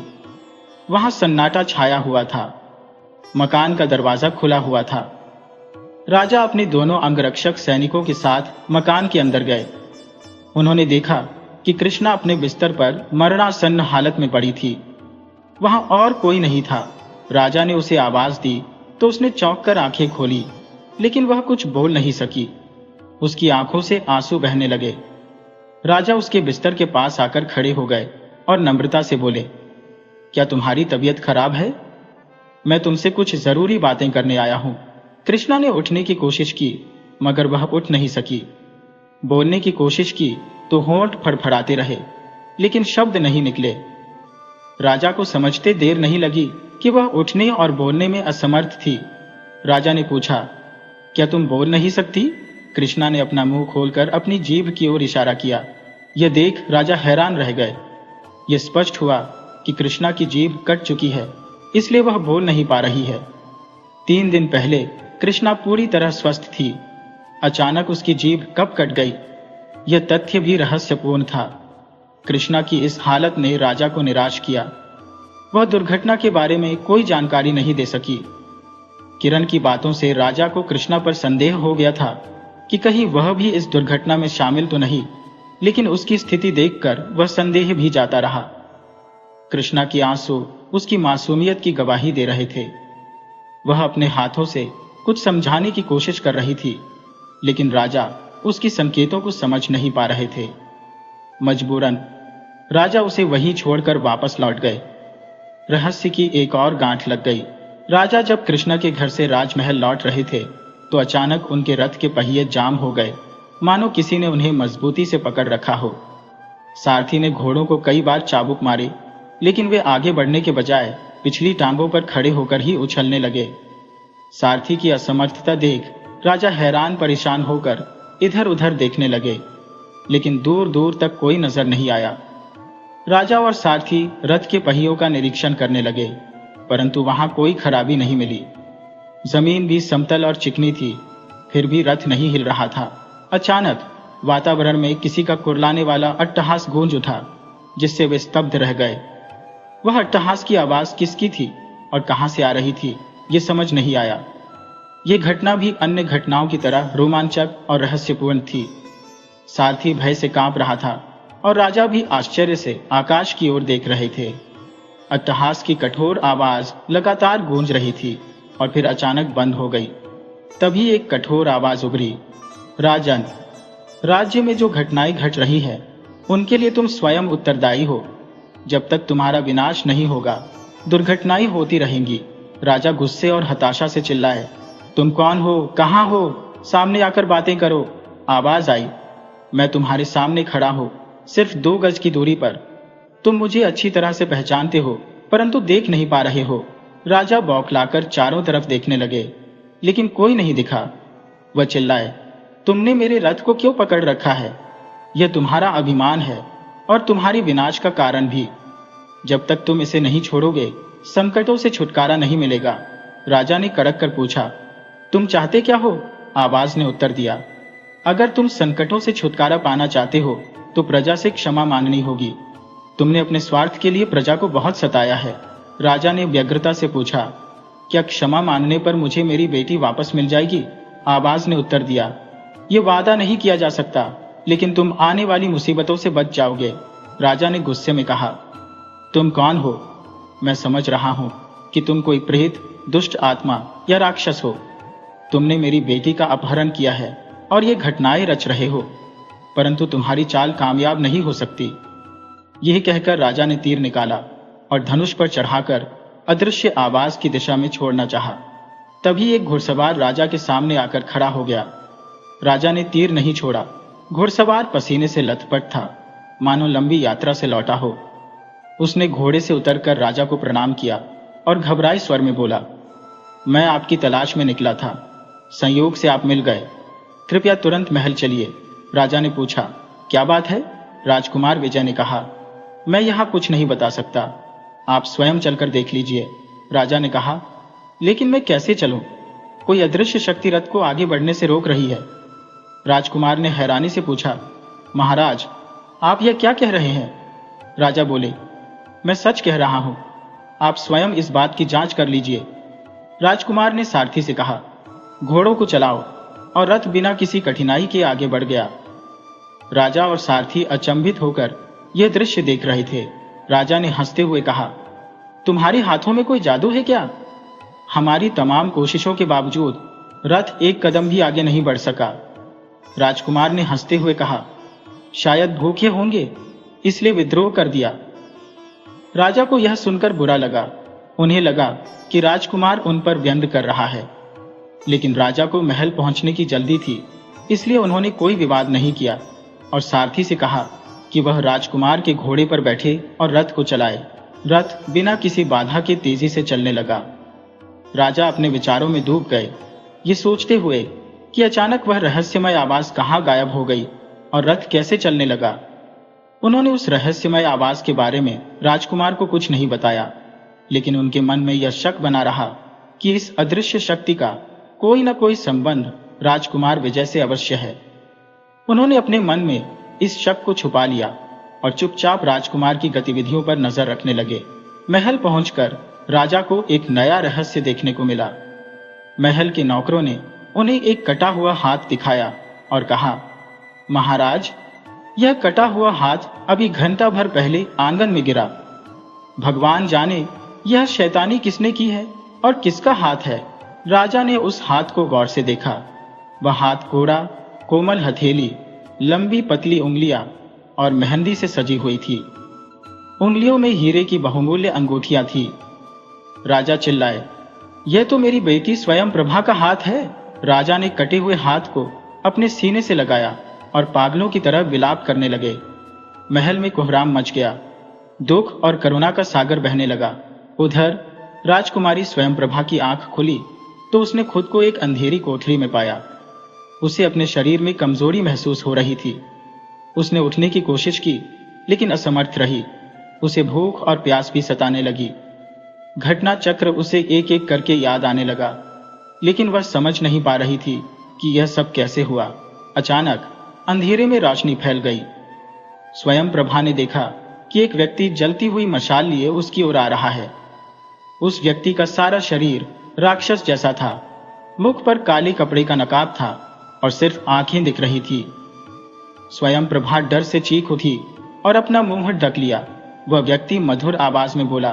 वहां सन्नाटा छाया हुआ था। मकान का दरवाजा खुला हुआ था। राजा अपने दोनों अंगरक्षक सैनिकों के साथ मकान के अंदर गए। उन्होंने देखा कि कृष्णा अपने बिस्तर पर मरणासन्न हालत में पड़ी थी। वहां और कोई नहीं था। राजा ने उसे आवाज दी तो उसने चौंक कर आंखें खोली, लेकिन वह कुछ बोल नहीं सकी। उसकी आंखों से आंसू बहने लगे। राजा उसके बिस्तर के पास आकर खड़े हो गए और नम्रता से बोले, क्या तुम्हारी तबीयत खराब है? मैं तुमसे कुछ जरूरी बातें करने आया हूं। कृष्णा ने उठने की कोशिश की मगर वह उठ नहीं सकी। बोलने की कोशिश की तो होंठ फड़फड़ाते रहे, लेकिन शब्द नहीं निकले। राजा को समझते देर नहीं लगी कि वह उठने और बोलने में असमर्थ थी। राजा ने पूछा, क्या तुम बोल नहीं सकती? कृष्णा ने अपना मुंह खोलकर अपनी जीभ की ओर इशारा किया। यह देख राजा हैरान रह गए। यह स्पष्ट हुआ कि कृष्णा की जीभ कट चुकी है, इसलिए वह बोल नहीं पा रही है। 3 दिन पहले कृष्णा पूरी तरह स्वस्थ थी। अचानक उसकी जीभ कब कट गई? यह तथ्य भी रहस्यपूर्ण था। कृष्णा की इस हालत ने राजा को निराश किया। वह दुर्घटना के बारे में कोई जानकारी नहीं दे सकी। किरण की बातों से राजा को कृष्णा पर संदेह हो गया था कि कहीं वह भी इस दुर्घटना में शामिल तो नहीं, लेकिन उसकी स्थिति देखकर वह संदेह भी जाता रहा। कृष्णा की आंसू उसकी मासूमियत की गवाही दे रहे थे। वह अपने हाथों से कुछ समझाने की कोशिश कर रही थी, लेकिन राजा उसकी संकेतों को समझ नहीं पा रहे थे। मजबूरन राजा उसे वहीं छोड़कर वापस लौट गए। रहस्य की एक और गांठ लग गई। राजा जब कृष्णा के घर से राजमहल लौट रहे थे तो अचानक उनके रथ के पहिए जाम हो गए, मानो किसी ने उन्हें मजबूती से पकड़ रखा हो। सारथी ने घोड़ों को कई बार चाबुक मारे, लेकिन वे आगे बढ़ने के बजाय पिछली टांगों पर खड़े होकर ही उछलने लगे। सारथी की असमर्थता देख राजा हैरान परेशान होकर इधर उधर देखने लगे, लेकिन दूर दूर तक कोई नजर नहीं आया। राजा और सारथी रथ के पहियों का निरीक्षण करने लगे, परंतु वहां कोई खराबी नहीं मिली। जमीन भी समतल और चिकनी थी, फिर भी रथ नहीं हिल रहा था। अचानक वातावरण में किसी का कुरलाने वाला अट्टहास गूंज उठा, जिससे वे स्तब्ध रह गए। वह अट्टहास की आवाज किसकी थी और कहां से आ रही थी, ये समझ नहीं आया। ये घटना भी अन्य घटनाओं की तरह रोमांचक और रहस्यपूर्ण थी। सारथी भय से कांप रहा था और राजा भी आश्चर्य से आकाश की ओर देख रहे थे। अट्टहास की कठोर आवाज लगातार गूंज रही थी और फिर अचानक बंद हो गई। तभी एक कठोर आवाज उभरी, राजन, राज्य में जो घटनाएं घट रही है उनके लिए तुम स्वयं उत्तरदायी हो। जब तक तुम्हारा विनाश नहीं होगा दुर्घटनाएं होती रहेंगी। राजा गुस्से और हताशा से चिल्लाए, तुम कौन हो, कहां हो, सामने आकर बातें करो। आवाज आई, मैं तुम्हारे सामने खड़ा हूं, सिर्फ 2 गज की दूरी पर। तुम मुझे अच्छी तरह से पहचानते हो, परंतु देख नहीं पा रहे हो। राजा बौखलाकर चारों तरफ देखने लगे, लेकिन कोई नहीं दिखा। वह चिल्लाए, तुमने मेरे रथ को क्यों पकड़ रखा है? यह तुम्हारा अभिमान है और तुम्हारी विनाश का कारण भी। जब तक तुम इसे नहीं छोड़ोगे संकटों से छुटकारा नहीं मिलेगा। राजा ने कड़क कर पूछा, तुम चाहते क्या हो? आवाज ने उत्तर दिया, अगर तुम संकटों से छुटकारा पाना चाहते हो तो प्रजा से क्षमा मांगनी होगी। तुमने अपने स्वार्थ के लिए प्रजा को बहुत सताया है। राजा ने व्यग्रता से पूछा, क्या क्षमा मांगने पर मुझे मेरी बेटी वापस मिल जाएगी? आवाज ने उत्तर दिया, ये वादा नहीं किया जा सकता, लेकिन तुम आने वाली मुसीबतों से बच जाओगे। राजा ने गुस्से में कहा, तुम कौन हो? मैं समझ रहा हूं कि तुम कोई प्रेत, दुष्ट आत्मा या राक्षस हो। तुमने मेरी बेटी का अपहरण किया है और ये घटनाएं रच रहे हो, परंतु तुम्हारी चाल कामयाब नहीं हो सकती। यह कहकर राजा ने तीर निकाला और धनुष पर चढ़ाकर अदृश्य आवाज की दिशा में छोड़ना चाहा। तभी एक घुड़सवार राजा के सामने आकर खड़ा हो गया। राजा ने तीर नहीं छोड़ा। घुड़सवार पसीने से लथपथ था, मानो लंबी यात्रा से लौटा हो। उसने घोड़े से उतरकर राजा को प्रणाम किया और घबराए स्वर में बोला, मैं आपकी तलाश में निकला था, संयोग से आप मिल गए। कृपया तुरंत महल चलिए। राजा ने पूछा, क्या बात है? राजकुमार विजय ने कहा, मैं यहाँ कुछ नहीं बता सकता, आप स्वयं चलकर देख लीजिए। राजा ने कहा, लेकिन मैं कैसे चलूं? कोई अदृश्य शक्ति रथ को आगे बढ़ने से रोक रही है। राजकुमार ने हैरानी से पूछा, महाराज, आप यह क्या कह रहे हैं? राजा बोले, मैं सच कह रहा हूं, आप स्वयं इस बात की जांच कर लीजिए। राजकुमार ने सारथी से कहा, घोड़ों को चलाओ, और रथ बिना किसी कठिनाई के आगे बढ़ गया। राजा और सारथी अचंभित होकर यह दृश्य देख रहे थे। राजा ने हंसते हुए कहा, तुम्हारे हाथों में कोई जादू है क्या? हमारी तमाम कोशिशों के बावजूद रथ एक कदम भी आगे नहीं बढ़ सका। राजकुमार ने हंसते हुए कहा, शायद भूखे होंगे इसलिए विद्रोह कर दिया। राजा को यह सुनकर बुरा लगा। उन्हें लगा कि राजकुमार उन पर व्यंग कर रहा है, लेकिन राजा को महल पहुंचने की जल्दी थी, इसलिए उन्होंने कोई विवाद नहीं किया और सारथी से कहा कि वह राजकुमार के घोड़े पर बैठे और रथ को चलाए। रथ बिना किसी बाधा के तेजी से चलने लगा। राजा अपने विचारों में डूब गए, ये सोचते हुए कि अचानक वह रहस्यमय आवाज कहाँ गायब हो गई और रथ कैसे चलने लगा। उन्होंने उस रहस्यमय आवाज के बारे में राजकुमार को कुछ नहीं बताया, लेकिन उनके मन में यह शक बना रहा कि इस अदृश्य शक्ति का कोई न कोई संबंध राजकुमार विजय से अवश्य है। उन्होंने अपने मन में इस शक को छुपा लिया और चुपचाप राजकुमार की गतिविधियों पर नजर रखने लगे। महल पहुंचकर राजा को एक नया रहस्य देखने को मिला। महल के नौकरों ने उन्हें एक कटा हुआ हाथ दिखाया और कहा, महाराज, यह कटा हुआ हाथ अभी घंटा भर पहले आंगन में गिरा। भगवान जाने यह शैतानी किसने की है और किसका हाथ है। राजा ने उस हाथ को गौर से देखा। वह हाथ कोड़ा, कोमल हथेली, लंबी पतली उंगलियां और मेहंदी से सजी हुई थी। उंगलियों में हीरे की बहुमूल्य अंगूठियां थी। राजा चिल्लाए, यह तो मेरी बेटी स्वयं प्रभा का हाथ है। राजा ने कटे हुए हाथ को अपने सीने से लगाया और पागलों की तरह विलाप करने लगे। महल में कोहराम मच गया। दुख और करुणा का सागर बहने लगा। उधर राजकुमारी स्वयंप्रभा की आंख खुली तो उसने खुद को एक अंधेरी कोठरी में पाया। उसे अपने शरीर में कमजोरी महसूस हो रही थी। उसने उठने की कोशिश की लेकिन असमर्थ रही। उसे भूख और प्यास भी सताने लगी। घटना चक्र उसे एक एक करके याद आने लगा, लेकिन वह समझ नहीं पा रही थी कि यह सब कैसे हुआ। अचानक अंधेरे में रोशनी फैल गई। स्वयंप्रभा ने देखा कि एक व्यक्ति जलती हुई मशाल लिए उसकी ओर आ रहा है। उस व्यक्ति का सारा शरीर राक्षस जैसा था। मुख पर काले कपड़े का नकाब था और सिर्फ आंखें दिख रही थी। स्वयंप्रभा डर से चीख उठी और अपना मुंह ढक लिया। वह व्यक्ति मधुर आवाज में बोला,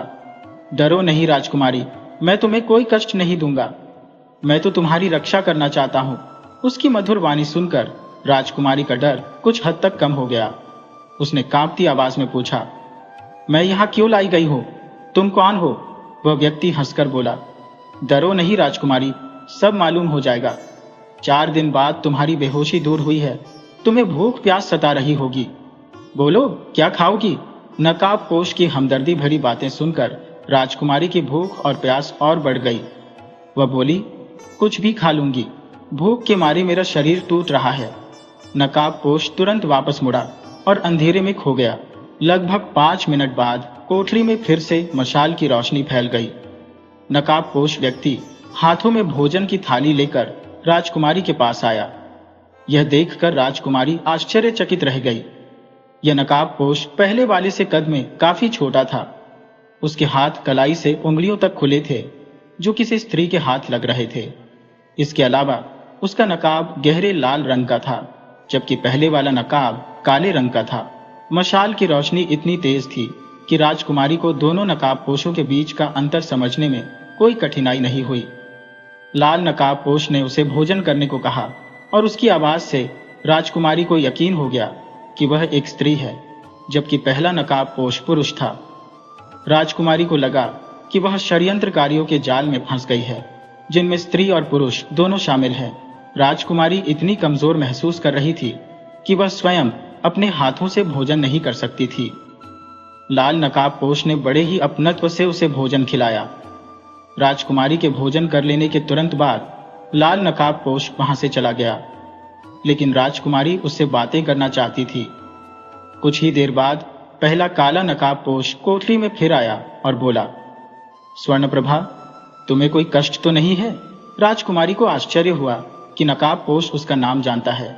डरो नहीं राजकुमारी, मैं तुम्हें कोई कष्ट नहीं दूंगा। मैं तो तुम्हारी रक्षा करना चाहता हूं। उसकी मधुर वाणी सुनकर राजकुमारी का डर कुछ हद तक कम हो गया। उसने कांपती आवाज में पूछा, मैं यहां क्यों लाई गई हो? तुम कौन हो? वह व्यक्ति हंसकर बोला, डरो नहीं राजकुमारी, सब मालूम हो जाएगा। 4 दिन बाद तुम्हारी बेहोशी दूर हुई है। तुम्हें भूख प्यास सता रही होगी। बोलो, क्या खाओगी? नकाबपोश की हमदर्दी भरी बातें सुनकर राजकुमारी की भूख और प्यास और बढ़ गई। वह बोली, कुछ भी खा लूंगी। भूख के मारे मेरा शरीर टूट रहा है। नकाबपोश तुरंत वापस मुड़ा और अंधेरे में खो गया। लगभग 5 मिनट बाद कोठरी में फिर से मशाल की रोशनी फैल गई। नकाबपोश व्यक्ति हाथों में भोजन की थाली लेकर राजकुमारी के पास आया। यह देखकर राजकुमारी आश्चर्यचकित रह गई। यह नकाबपोश पहले वाले से कद में काफी छोटा था। उसके हाथ कलाई से उंगलियों तक खुले थे, जो किसी स्त्री के हाथ लग रहे थे। इसके अलावा उसका नकाब गहरे लाल रंग का था, जबकि पहले वाला नकाब काले रंग का था। मशाल की रोशनी इतनी तेज थी कि राजकुमारी को दोनों नकाबपोशों के बीच का अंतर समझने में कोई कठिनाई नहीं हुई। लाल नकाबपोश ने उसे भोजन करने को कहा और उसकी आवाज से राजकुमारी को यकीन हो गया कि वह एक स्त्री है, जबकि पहला नकाबपोश पुरुष था। राजकुमारी को लगा कि वह षड्यंत्रकारियों के जाल में फंस गई है, जिनमें स्त्री और पुरुष दोनों शामिल हैं। राजकुमारी इतनी कमजोर महसूस कर रही थी कि वह स्वयं अपने हाथों से भोजन नहीं कर सकती थी। लाल नकाबपोश ने बड़े ही अपनत्व से उसे भोजन खिलाया। राजकुमारी के भोजन कर लेने के तुरंत बाद लाल नकाबपोश वहां से चला गया, लेकिन राजकुमारी उससे बातें करना चाहती थी। कुछ ही देर बाद पहला काला नकाबपोश कोठरी में फिर आया और बोला, स्वर्णप्रभा, तुम्हें कोई कष्ट तो नहीं है? राजकुमारी को आश्चर्य हुआ कि नकाबपोश उसका नाम जानता है।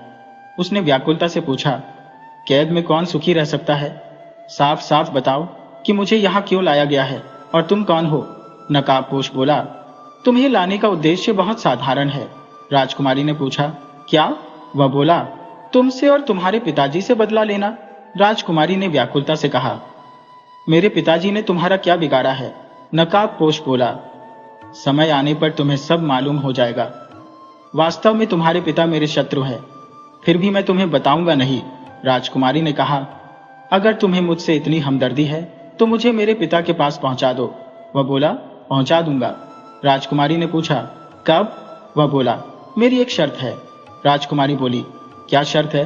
उसने व्याकुलता से पूछा, कैद में कौन सुखी रह सकता है? साफ साफ बताओ कि मुझे यहाँ क्यों लाया गया है और तुम कौन हो? नकाबपोश बोला, तुम्हें लाने का उद्देश्य बहुत साधारण है। राजकुमारी ने पूछा, क्या? वह बोला, तुमसे और तुम्हारे पिताजी से बदला लेना। राजकुमारी ने व्याकुलता से कहा, मेरे पिताजी ने तुम्हारा क्या बिगाड़ा है? नकाबपोश बोला, समय आने पर तुम्हें सब मालूम हो जाएगा। वास्तव में तुम्हारे पिता मेरे शत्रु हैं, फिर भी मैं तुम्हें बताऊंगा नहीं। राजकुमारी ने कहा, अगर तुम्हें मुझसे इतनी हमदर्दी है तो मुझे मेरे पिता के पास पहुंचा दो। वह बोला, पहुंचा दूंगा। राजकुमारी ने पूछा, कब? वह बोला, मेरी एक शर्त है। राजकुमारी बोली, क्या शर्त है?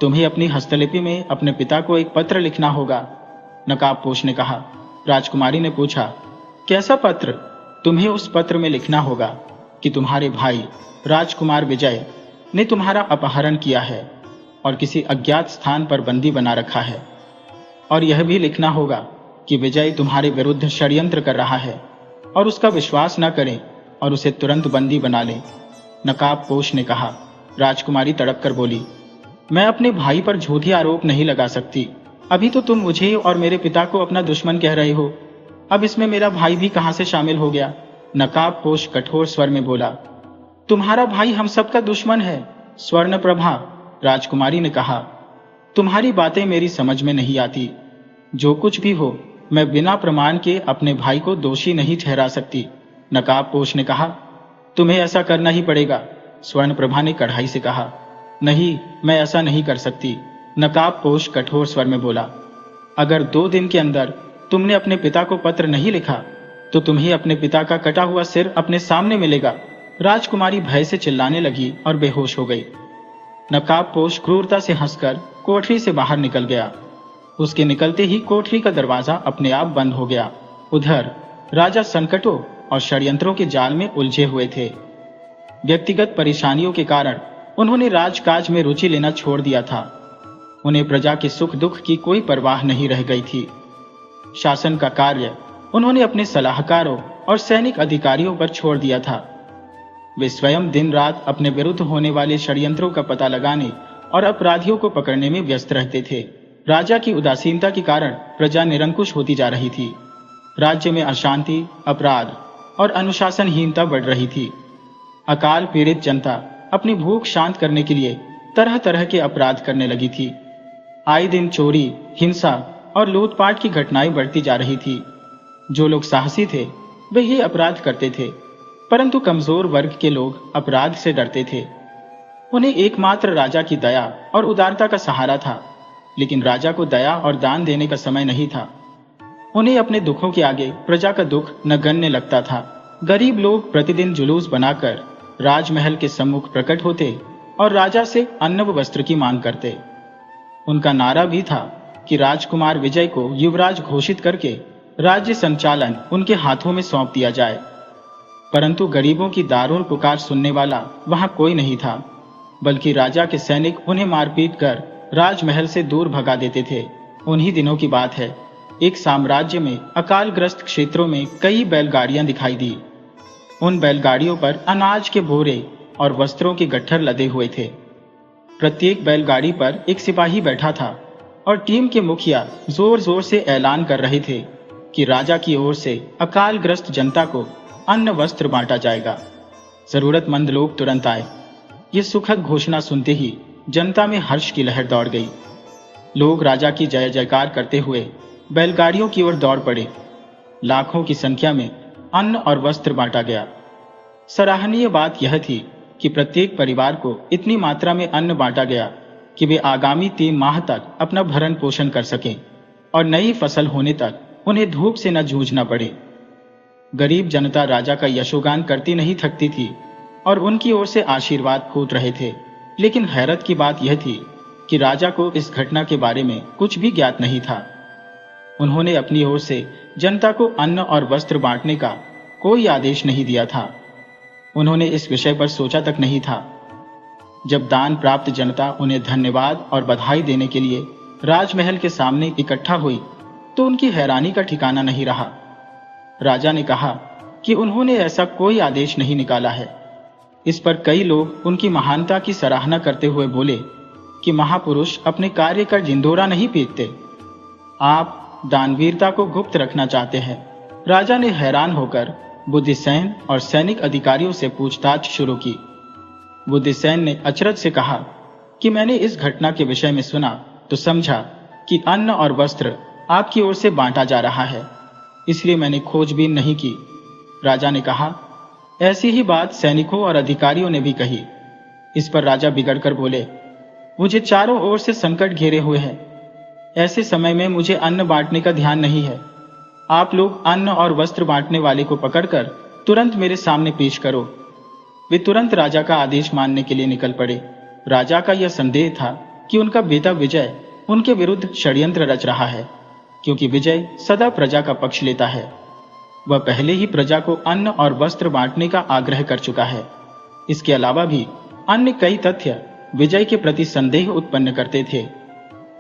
तुम्हें अपनी हस्तलिपि में अपने पिता को एक पत्र लिखना होगा। नकाबपोश ने कहा। राजकुमारी ने पूछा, कैसा पत्र? तुम्हें उस पत्र में लिखना होगा कि तुम्हारे भाई राजकुमार विजय ने तुम्हारा अपहरण किया है और किसी अज्ञात स्थान पर बंदी बना रखा है, और यह भी लिखना होगा कि विजय तुम्हारे विरुद्ध षड्यंत्र कर रहा है और उसका विश्वास न करें और उसे तुरंत बंदी बना लें। नकाबपोश ने कहा। राजकुमारी तड़प कर बोली, मैं अपने भाई पर झूठी आरोप नहीं लगा सकती। अभी तो तुम मुझे और मेरे पिता को अपना दुश्मन कह रहे हो, अब इसमें मेरा भाई भी कहां से शामिल हो गया? नकाबपोश कठोर स्वर में बोला, तुम्हारा भाई हम सबका दुश्मन है। स्वर्णप्रभा, राजकुमारी ने कहा, तुम्हारी बातें मेरी समझ में नहीं आती। जो कुछ भी हो, मैं बिना प्रमाण के अपने भाई को दोषी नहीं ठहरा सकती। नकाबपोश ने कहा, तुम्हें ऐसा करना ही पड़ेगा। स्वर्णप्रभा ने कड़ाई से कहा, नहीं, मैं ऐसा नहीं कर सकती। नकाबपोश कठोर स्वर में बोला, अगर 2 दिन के अंदर तुमने अपने पिता को पत्र नहीं लिखा तो तुम्हें अपने पिता का कटा हुआ सिर अपने सामने मिलेगा। राजकुमारी भय से चिल्लाने लगी और बेहोश हो गई। नकाबपोश क्रूरता से हंसकर कोठरी से बाहर निकल गया। उसके निकलते ही कोठरी का दरवाजा अपने आप बंद हो गया। उधर राजा संकटों और षड्यंत्रों के जाल में उलझे हुए थे। व्यक्तिगत परेशानियों के कारण उन्होंने राजकाज में रुचि लेना छोड़ दिया था। उन्हें प्रजा के सुख दुख की कोई परवाह नहीं रह गई थी। शासन का कार्य उन्होंने अपने सलाहकारों और सैनिक अधिकारियों पर छोड़ दिया था। वे स्वयं दिन रात अपने विरुद्ध होने वाले षड्यंत्रों का पता लगाने और अपराधियों को पकड़ने में व्यस्त रहते थे। राजा की उदासीनता के कारण प्रजा निरंकुश होती जा रही थी। राज्य में अशांति, अपराध और अनुशासनहीनता बढ़ रही थी। अकाल पीड़ित जनता अपनी भूख शांत करने के लिए तरह तरह के अपराध करने लगी थी। आए दिन चोरी, हिंसा और लूटपाट की घटनाएं बढ़ती जा रही थी। जो लोग साहसी थे वे ये अपराध करते थे, परंतु कमजोर वर्ग के लोग अपराध से डरते थे। उन्हें एकमात्र राजा की दया और उदारता का सहारा था, लेकिन राजा को दया और दान देने का समय नहीं था। उन्हें अपने दुखों के आगे प्रजा का दुख नगण्य लगता था। गरीब लोग प्रतिदिन जुलूस बनाकर राजमहल के सम्मुख प्रकट होते और राजा से अन्न व वस्त्र की मांग करते। उनका नारा भी था कि राजकुमार विजय को युवराज घोषित करके राज्य संचालन उनके हाथों में सौंप दिया जाए। परंतु गरीबों की दारुण पुकार सुनने वाला वहां कोई नहीं था, बल्कि राजा के सैनिक उन्हें मारपीट कर राजमहल से दूर भगा देते थे। उन्हीं दिनों की बात है, एक साम्राज्य में अकालग्रस्त क्षेत्रों में कई बैलगाड़ियां दिखाई दी। उन बैलगाड़ियों पर अनाज के बोरे और वस्त्रों के गट्ठर लदे हुए थे। प्रत्येक बैलगाड़ी पर एक सिपाही बैठा था और टीम के मुखिया जोर जोर से ऐलान कर रहे थे कि राजा की ओर से अकालग्रस्त जनता को अन्न वस्त्र बांटा जाएगा। जरूरतमंद लोग तुरंत आए। ये सुखद घोषणा सुनते ही जनता में हर्ष की लहर दौड़ गई। लोग राजा की जय जयकार करते हुए बैलगाड़ियों की ओर दौड़ पड़े। लाखों की संख्या में अन्न और वस्त्र बांटा गया। सराहनीय बात यह थी कि प्रत्येक परिवार को इतनी मात्रा में अन्न बांटा गया कि वे आगामी 3 माह तक अपना भरण पोषण कर सकें और नई फसल होने तक उन्हें धूप से न जूझना पड़े। गरीब जनता राजा का यशोगान करती नहीं थकती थी और उनकी ओर से आशीर्वाद फूट रहे थे। लेकिन हैरत की बात यह थी कि राजा को इस घटना के बारे में कुछ भी ज्ञात नहीं था। उन्होंने अपनी ओर से जनता को अन्न और वस्त्र बांटने का कोई आदेश नहीं दिया था। उन्होंने इस विषय पर सोचा तक नहीं था। जब दान प्राप्त जनता उन्हें धन्यवाद और बधाई देने के लिए राजमहल के सामने इकट्ठा हुई तो उनकी हैरानी का ठिकाना नहीं रहा। राजा ने कहा कि उन्होंने ऐसा कोई आदेश नहीं निकाला है। इस पर कई लोग उनकी महानता की सराहना करते हुए बोले कि महापुरुष अपने कार्य का जिंदोरा नहीं पीटते। आप दानवीरता को गुप्त रखना चाहते हैं। राजा ने हैरान होकर बुद्धिसेन और सैनिक अधिकारियों से पूछताछ शुरू की। बुद्धिसेन ने अचरज से कहा कि मैंने इस घटना के विषय में सुना तो समझा कि अन्न और वस्त्र आपकी ओर से बांटा जा रहा है, इसलिए मैंने खोजबीन नहीं की। राजा ने कहा, ऐसी ही बात सैनिकों और अधिकारियों ने भी कही। इस पर राजा बिगड़कर बोले, मुझे चारों ओर से संकट घेरे हुए हैं। ऐसे समय में मुझे अन्न बांटने का ध्यान नहीं है। आप लोग अन्न और वस्त्र बांटने वाले को पकड़कर तुरंत मेरे सामने पेश करो। वे तुरंत राजा का आदेश मानने के लिए निकल पड़े। राजा का यह संदेह था कि उनका बेटा विजय उनके विरुद्ध षड्यंत्र रच रहा है, क्योंकि विजय सदा प्रजा का पक्ष लेता है। वह पहले ही प्रजा को अन्न और वस्त्र बांटने का आग्रह कर चुका है। इसके अलावा भी अन्य कई तथ्य विजय के प्रति संदेह उत्पन्न करते थे,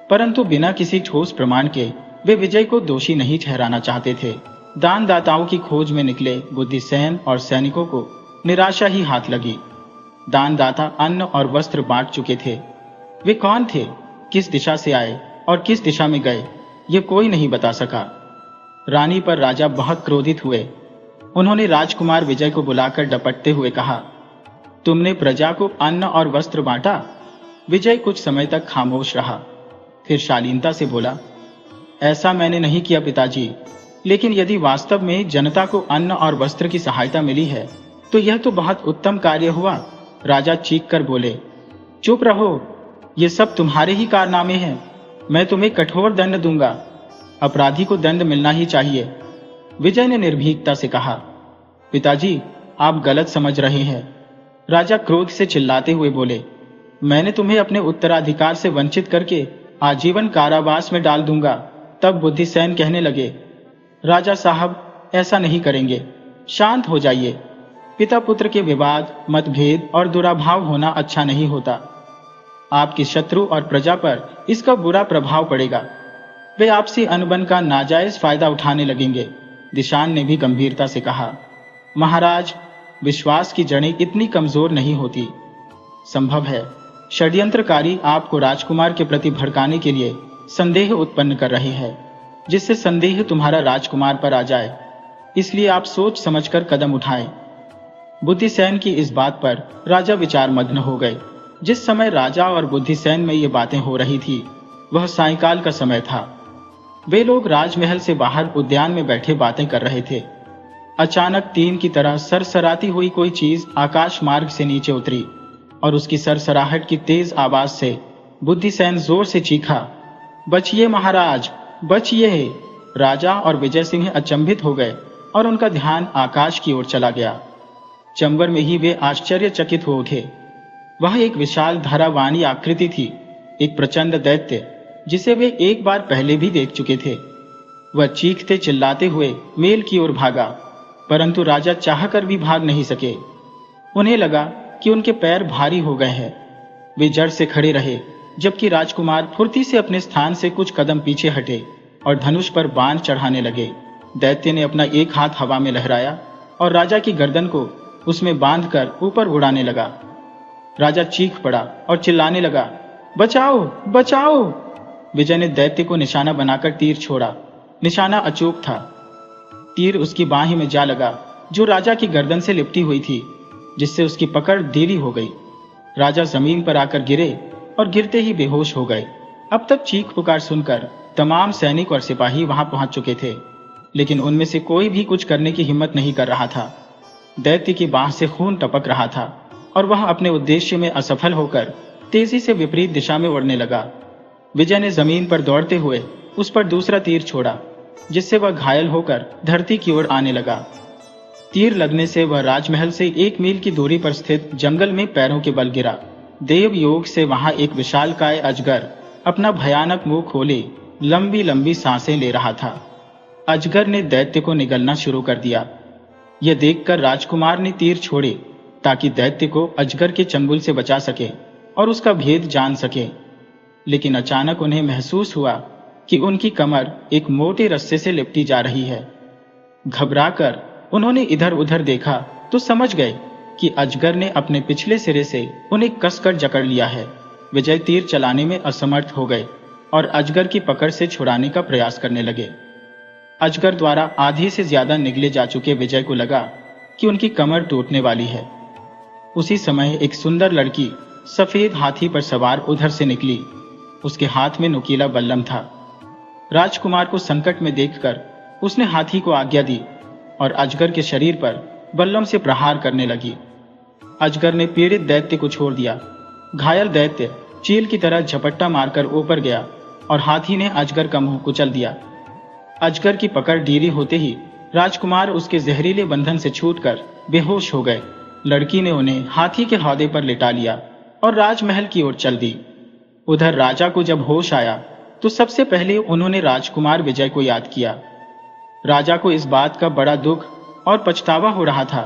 परंतु बिना किसी ठोस प्रमाण के वे विजय को दोषी नहीं ठहराना चाहते थे। दानदाताओं की खोज में निकले बुद्धिसेन और सैनिकों को निराशा ही हाथ लगी। दानदाता अन्न और वस्त्र बांट चुके थे। वे कौन थे, किस दिशा से आए और किस दिशा में गए, ये कोई नहीं बता सका। रानी पर राजा बहुत क्रोधित हुए। उन्होंने राजकुमार विजय को बुलाकर डपटते हुए कहा, तुमने प्रजा को अन्न और वस्त्र बांटा? विजय कुछ समय तक खामोश रहा, फिर शालीनता से बोला, ऐसा मैंने नहीं किया पिताजी, लेकिन यदि वास्तव में जनता को अन्न और वस्त्र की सहायता मिली है तो यह तो बहुत उत्तम कार्य हुआ। राजा चीख कर बोले, चुप रहो, ये सब तुम्हारे ही कारनामे हैं। मैं तुम्हें कठोर दंड दूंगा। अपराधी को दंड मिलना ही चाहिए। विजय ने निर्भीकता से कहा, पिताजी, आप गलत समझ रहे हैं। राजा क्रोध से चिल्लाते हुए बोले, मैंने तुम्हें अपने उत्तराधिकार से वंचित करके आजीवन कारावास में डाल दूंगा। तब बुद्धिसेन कहने लगे, राजा साहब ऐसा नहीं करेंगे, शांत हो जाइए। पिता पुत्र के विवाद, मतभेद और दुराभाव होना अच्छा नहीं होता। आपकी शत्रु और प्रजा पर इसका बुरा प्रभाव पड़ेगा। वे आपसी अनबन का नाजायज फायदा उठाने लगेंगे। दिशान ने भी गंभीरता से कहा, महाराज, विश्वास की जड़ें इतनी कमजोर नहीं होती। संभव है षड्यंत्रकारी आपको राजकुमार के प्रति भड़काने के लिए संदेह उत्पन्न कर रहे हैं, जिससे संदेह तुम्हारा राजकुमार पर आ जाए। इसलिए आप सोच समझकर कदम उठाएं। बुद्धिसेन की इस बात पर राजा विचार मग्न हो गए। जिस समय राजा और बुद्धिसेन में ये बातें हो रही थी वह सायंकाल का समय था। वे लोग राजमहल से बाहर उद्यान में बैठे बातें कर रहे थे। अचानक तीन की तरह सरसराती हुई कोई चीज आकाश मार्ग से नीचे उतरी और उसकी सरसराहट की तेज आवाज से बुद्धिसेन जोर से चीखा, बचिए महाराज, बचिए। राजा और विजय सिंह अचंभित हो गए और उनका ध्यान आकाश की ओर चला गया। चंबर में ही वे आश्चर्यचकित हो उठे। वह एक विशाल धरावानी आकृति थी, एक प्रचंड दैत्य जिसे वे एक बार पहले भी देख चुके थे। वह चीखते चिल्लाते हुए मेल की ओर भागा, परंतु राजा चाहकर भी भाग नहीं सके। उन्हें लगा कि उनके पैर भारी हो गए हैं। वे जड़ से खड़े रहे, जबकि राजकुमार फुर्ती से अपने स्थान से कुछ कदम पीछे हटे और धनुष पर बाण चढ़ाने लगे। दैत्य ने अपना एक हाथ हवा में लहराया और राजा की गर्दन को उसमें बांधकर ऊपर उड़ाने लगा। राजा चीख पड़ा और चिल्लाने लगा, बचाओ, बचाओ। विजय ने दैत्य को निशाना बनाकर तीर छोड़ा। निशाना अचूक था। तीर उसकी बाहीं में जा लगा, जो राजा की गर्दन से लिपटी हुई थी, जिससे उसकी पकड़ ढीली हो गई। राजा जमीन पर आकर गिरे और गिरते ही बेहोश हो गए। अब तक चीख पुकार सुनकर तमाम सैनिक और सिपाही वहां पहुंच चुके थे, लेकिन उनमें से कोई भी कुछ करने की हिम्मत नहीं कर रहा था। दैत्य की बाह से खून टपक रहा था और वह अपने उद्देश्य में असफल होकर तेजी से विपरीत दिशा में उड़ने लगा। विजय ने जमीन पर दौड़ते हुए उस पर दूसरा तीर छोड़ा, जिससे वह घायल होकर धरती की ओर आने लगा। तीर लगने से वह राजमहल से 1 मील की दूरी पर स्थित जंगल में पैरों के बल गिरा। देव योग से वहां एक विशालकाय अजगर अपना भयानक मुंह खोले लंबी लंबी सांसें ले रहा था। अजगर ने दैत्य को निगलना शुरू कर दिया। यह देखकर राजकुमार ने तीर छोड़े ताकि दैत्य को अजगर के चंगुल से बचा सके और उसका भेद जान सके। लेकिन अचानक उन्हें महसूस हुआ कि उनकी कमर एक मोटे रस्से से लिपटी जा रही है। घबराकर उन्होंने इधर उधर देखा तो समझ गए कि अजगर ने अपने पिछले सिरे से उन्हें कसकर जकड़ लिया है। विजय तीर चलाने में असमर्थ हो गए और अजगर की पकड़ से छुड़ाने का प्रयास करने लगे। अजगर द्वारा आधे से ज्यादा निगले जा चुके विजय को लगा कि उनकी कमर टूटने वाली है। उसी समय एक सुंदर लड़की सफेद हाथी पर सवार उधर से निकली। उसके हाथ में नुकीला बल्लम था। राजकुमार को संकट में देखकर उसने हाथी को आज्ञा दी और अजगर के शरीर पर बल्लम से प्रहार करने लगी। अजगर ने पीड़ित दैत्य को छोड़ दिया। घायल दैत्य चील की तरह झपट्टा मारकर ऊपर गया और हाथी ने अजगर का मुंह कुचल दिया। अजगर की पकड़ ढीली होते ही राजकुमार उसके जहरीले बंधन से छूटकर बेहोश हो गए। लड़की ने उन्हें हाथी के हौदे पर लिटा लिया और राजमहल की ओर चल दी। उधर राजा को जब होश आया तो सबसे पहले उन्होंने राजकुमार विजय को याद किया। राजा को इस बात का बड़ा दुख और पछतावा हो रहा था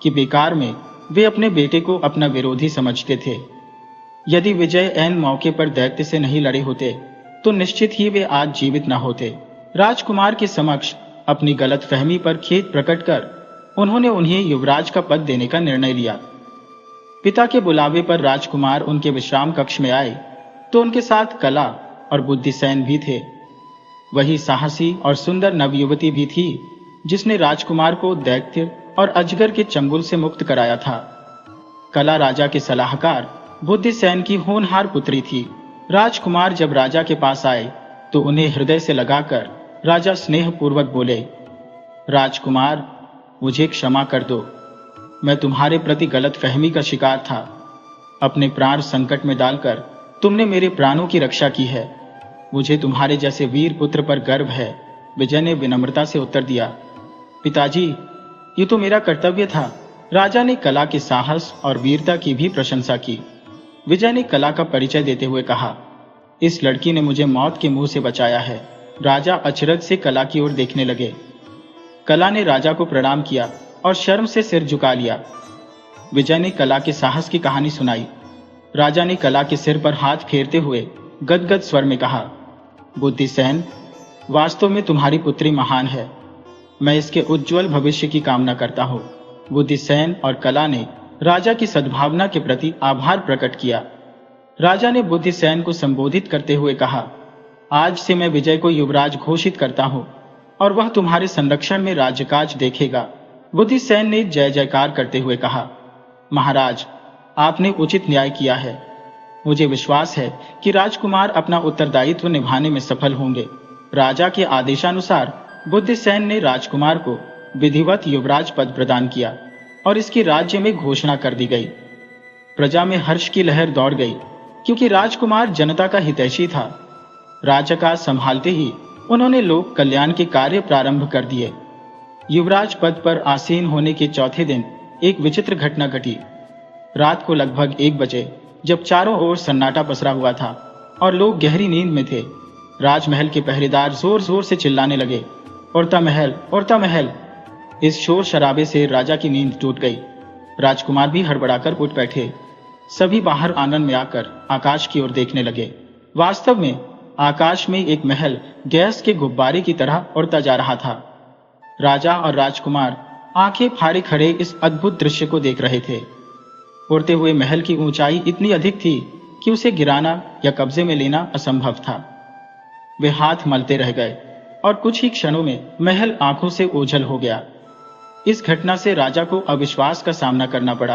कि बेकार में वे अपने बेटे को अपना विरोधी समझते थे। यदि विजय ऐन मौके पर दैत्य से नहीं लड़े होते तो निश्चित ही वे आज जीवित न होते। राजकुमार के समक्ष अपनी गलतफहमी पर खेद प्रकट कर उन्होंने उन्हें युवराज का पद देने का निर्णय लिया। पिता के बुलावे पर राजकुमार उनके विश्राम कक्ष में आए तो उनके साथ कला और बुद्धिसेन भी थे। वही साहसी और सुंदर नवयुवती भी थी जिसने राजकुमार को दैत्य और अजगर के चंगुल से मुक्त कराया था। कला राजा के सलाहकार बुद्धिसेन की होनहार पुत्री थी। राजकुमार जब राजा के पास आए तो उन्हें हृदय से लगाकर राजा स्नेहपूर्वक बोले, राजकुमार, मुझे क्षमा कर दो। मैं तुम्हारे प्रति गलतफहमी का शिकार था। अपने प्राण संकट में डालकर तुमने मेरे प्राणों की रक्षा की है। मुझे तुम्हारे जैसे वीर पुत्र पर गर्व है। विजय ने विनम्रता से उत्तर दिया, पिताजी, ये तो मेरा कर्तव्य था। राजा ने कला के साहस और वीरता की भी प्रशंसा की। विजय ने कला का परिचय देते हुए कहा, इस लड़की ने मुझे मौत के मुंह से बचाया है। राजा अचरज से कला की ओर देखने लगे। कला ने राजा को प्रणाम किया और शर्म से सिर झुका लिया। विजय ने कला के साहस की कहानी सुनाई। राजा ने कला के सिर पर हाथ फेरते हुए गदगद स्वर में कहा, बुद्धिसेन, वास्तव में तुम्हारी पुत्री महान है। मैं इसके उज्जवल भविष्य की कामना करता हूँ। बुद्धिसेन और कला ने राजा की सद्भावना के प्रति आभार प्रकट किया। राजा ने बुद्धिसेन को संबोधित करते हुए कहा, आज से मैं विजय को युवराज घोषित करता हूँ और वह तुम्हारे संरक्षण में राज्यकाज देखेगा। बुद्धिसेन ने जय जयकार करते हुए कहा, महाराज, आपने उचित न्याय किया है। मुझे विश्वास है कि राजकुमार अपना उत्तरदायित्व निभाने में सफल होंगे। राजा के आदेशानुसार बुद्धिसेन ने राजकुमार को विधिवत युवराज पद प्रदान किया और इसकी राज्य में घोषणा कर दी गई। प्रजा में हर्ष की लहर दौड़ गई, क्योंकि राजकुमार जनता का हितैषी था। राज्यकाज संभालते ही उन्होंने लोक कल्याण के कार्य प्रारंभ कर दिए। युवराज पद पर आसीन होने के चौथे दिन एक विचित्र घटना घटी। रात को लगभग 1 बजे, जब चारों ओर सन्नाटा पसरा हुआ था और लोग गहरी नींद में थे, राजमहल के पहरेदार जोर जोर से चिल्लाने लगे, उड़ता महल, उड़ता महल। इस शोर शराबे से राजा की नींद टूट गई। राजकुमार भी हड़बड़ाकर उठ बैठे। सभी बाहर आंगन में आकर आकाश की ओर देखने लगे। वास्तव में आकाश में एक महल गैस के गुब्बारे की तरह उड़ता जा रहा था। राजा और राजकुमार आंखें फाड़े खड़े इस अद्भुत दृश्य को देख रहे थे। उड़ते हुए महल की ऊंचाई इतनी अधिक थी कि उसे गिराना या कब्जे में लेना असंभव था। वे हाथ मलते रह गए और कुछ ही क्षणों में महल आंखों से ओझल हो गया। इस घटना से राजा को अविश्वास का सामना करना पड़ा।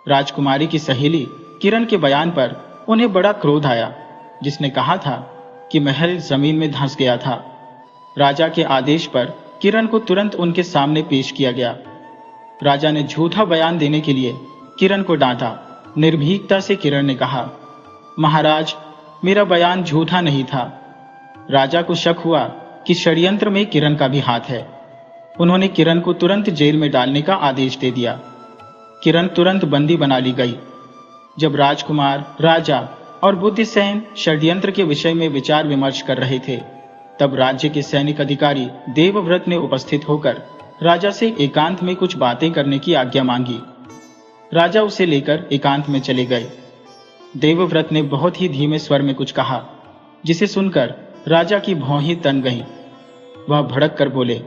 राजकुमारी की सहेली किरण के बयान पर उन्हें बड़ा क्रोध आया, जिसने कहा था कि महल जमीन में धंस गया था। राजा के आदेश पर किरण को तुरंत उनके सामने पेश किया गया। राजा ने झूठा बयान देने के लिए किरण को डांटा। निर्भीकता से किरण ने कहा, महाराज, मेरा बयान झूठा नहीं था। राजा को शक हुआ कि षड्यंत्र में किरण का भी हाथ है। उन्होंने किरण को तुरंत जेल में डालने का आदेश दे दिया। किरण तुरंत बंदी बना ली गई। जब राजकुमार, राजा और बुद्धिसेन षड्यंत्र के विषय में विचार विमर्श कर रहे थे, तब राज्य के सैनिक अधिकारी देवव्रत ने उपस्थित होकर राजा से एकांत में कुछ बातें करने की आज्ञा मांगी। राजा उसे लेकर एकांत में चले गए। देवव्रत ने बहुत ही धीमे स्वर में कुछ कहा, जिसे सुनकर राजा की भौहें तन गईं। वह भड़क कर बोले,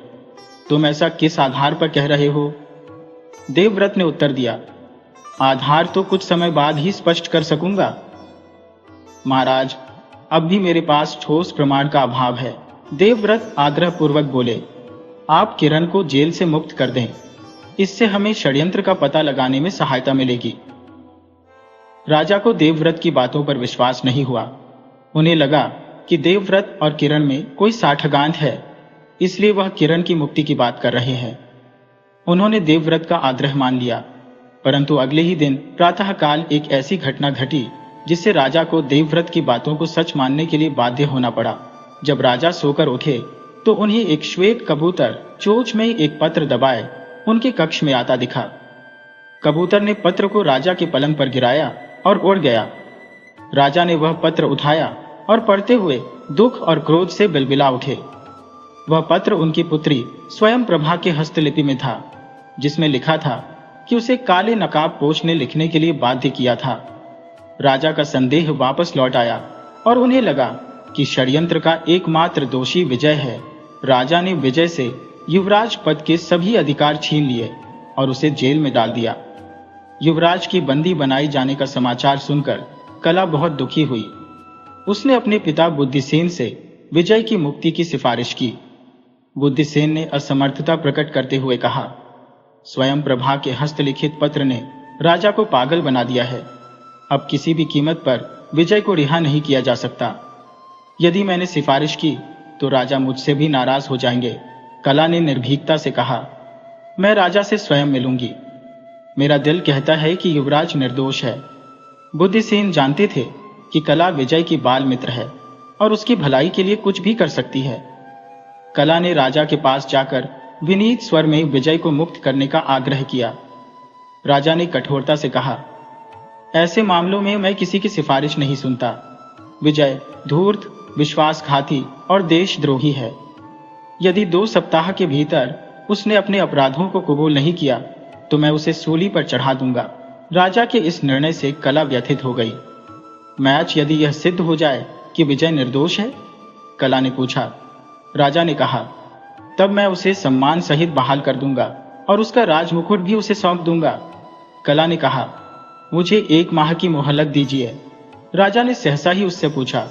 तुम ऐसा किस आधार पर कह रहे हो? देवव्रत ने उत्तर दिया, आधार तो कुछ समय बाद ही स्पष्ट कर सकूंगा। महाराज, अब भी मेरे पास ठोस प्रमाण का अभाव है। देवव्रत आग्रहपूर्वक बोले, आप किरण को जेल से मुक्त कर दें। इससे हमें षड्यंत्र का पता लगाने में सहायता मिलेगी। राजा को देवव्रत की बातों पर विश्वास नहीं हुआ। उन्हें लगा कि देवव्रत और किरण में कोई साठगांठ है, इसलिए वह किरण की मुक्ति की बात कर रहे हैं। उन्होंने देवव्रत का आग्रह मान लिया, परंतु अगले ही दिन प्रातःकाल एक ऐसी घटना घटी जिससे राजा को देवव्रत की बातों को सच मानने के लिए बाध्य होना पड़ा। जब राजा सोकर उठे तो उन्हें एक श्वेत कबूतर चोंच में एक पत्र दबाए उनके कक्ष में आता दिखा। कबूतर ने पत्र को राजा के पलंग पर गिराया और उड़ गया। राजा ने वह पत्र उठाया और पढ़ते हुए दुख और क्रोध से बिलबिला उठे। वह पत्र उनकी पुत्री स्वयं प्रभा के हस्तलिपि में था, जिसमें लिखा था कि उसे काले नकाबपोश ने लिखने के लिए बाध्य किया था। राजा का संदेह वापस लौट आया और उन्हें लगा कि षड्यंत्र का एकमात्र दोषी विजय है। राजा ने विजय से युवराज पद के सभी अधिकार छीन लिए और उसे जेल में डाल दिया। युवराज की बंदी बनाई जाने का समाचार सुनकर कला बहुत दुखी हुई। उसने अपने पिता बुद्धिसेन से विजय की मुक्ति की सिफारिश की। बुद्धिसेन ने असमर्थता प्रकट करते हुए कहा, स्वयं प्रभा के हस्तलिखित पत्र ने राजा को पागल बना दिया है। अब किसी भी कीमत पर विजय को रिहा नहीं किया जा सकता। यदि मैंने सिफारिश की तो राजा मुझसे भी नाराज हो जाएंगे। कला ने निर्भीकता से कहा, मैं राजा से स्वयं मिलूंगी। मेरा दिल कहता है कि युवराज निर्दोष है। बुद्धिसेन जानते थे कि कला विजय की बाल मित्र है और उसकी भलाई के लिए कुछ भी कर सकती है। कला ने राजा के पास जाकर विनीत स्वर में विजय को मुक्त करने का आग्रह किया। राजा ने कठोरता से कहा, ऐसे मामलों में मैं किसी की सिफारिश नहीं सुनता। विजय धूर्त, विश्वासघाती और देशद्रोही है। यदि 2 सप्ताह के भीतर उसने अपने अपराधों को कबूल नहीं किया तो मैं उसे सूली पर चढ़ा दूंगा। राजा के इस निर्णय से कला व्यथित हो गई। मैच यदि यह सिद्ध हो जाए कि विजय निर्दोष है? कला ने पूछा। राजा ने कहा, तब मैं उसे सम्मान सहित बहाल कर दूंगा और उसका राजमुकुट भी उसे सौंप दूंगा। कला ने कहा, मुझे 1 माह की मोहलत दीजिए। राजा ने सहसा ही उससे पूछा,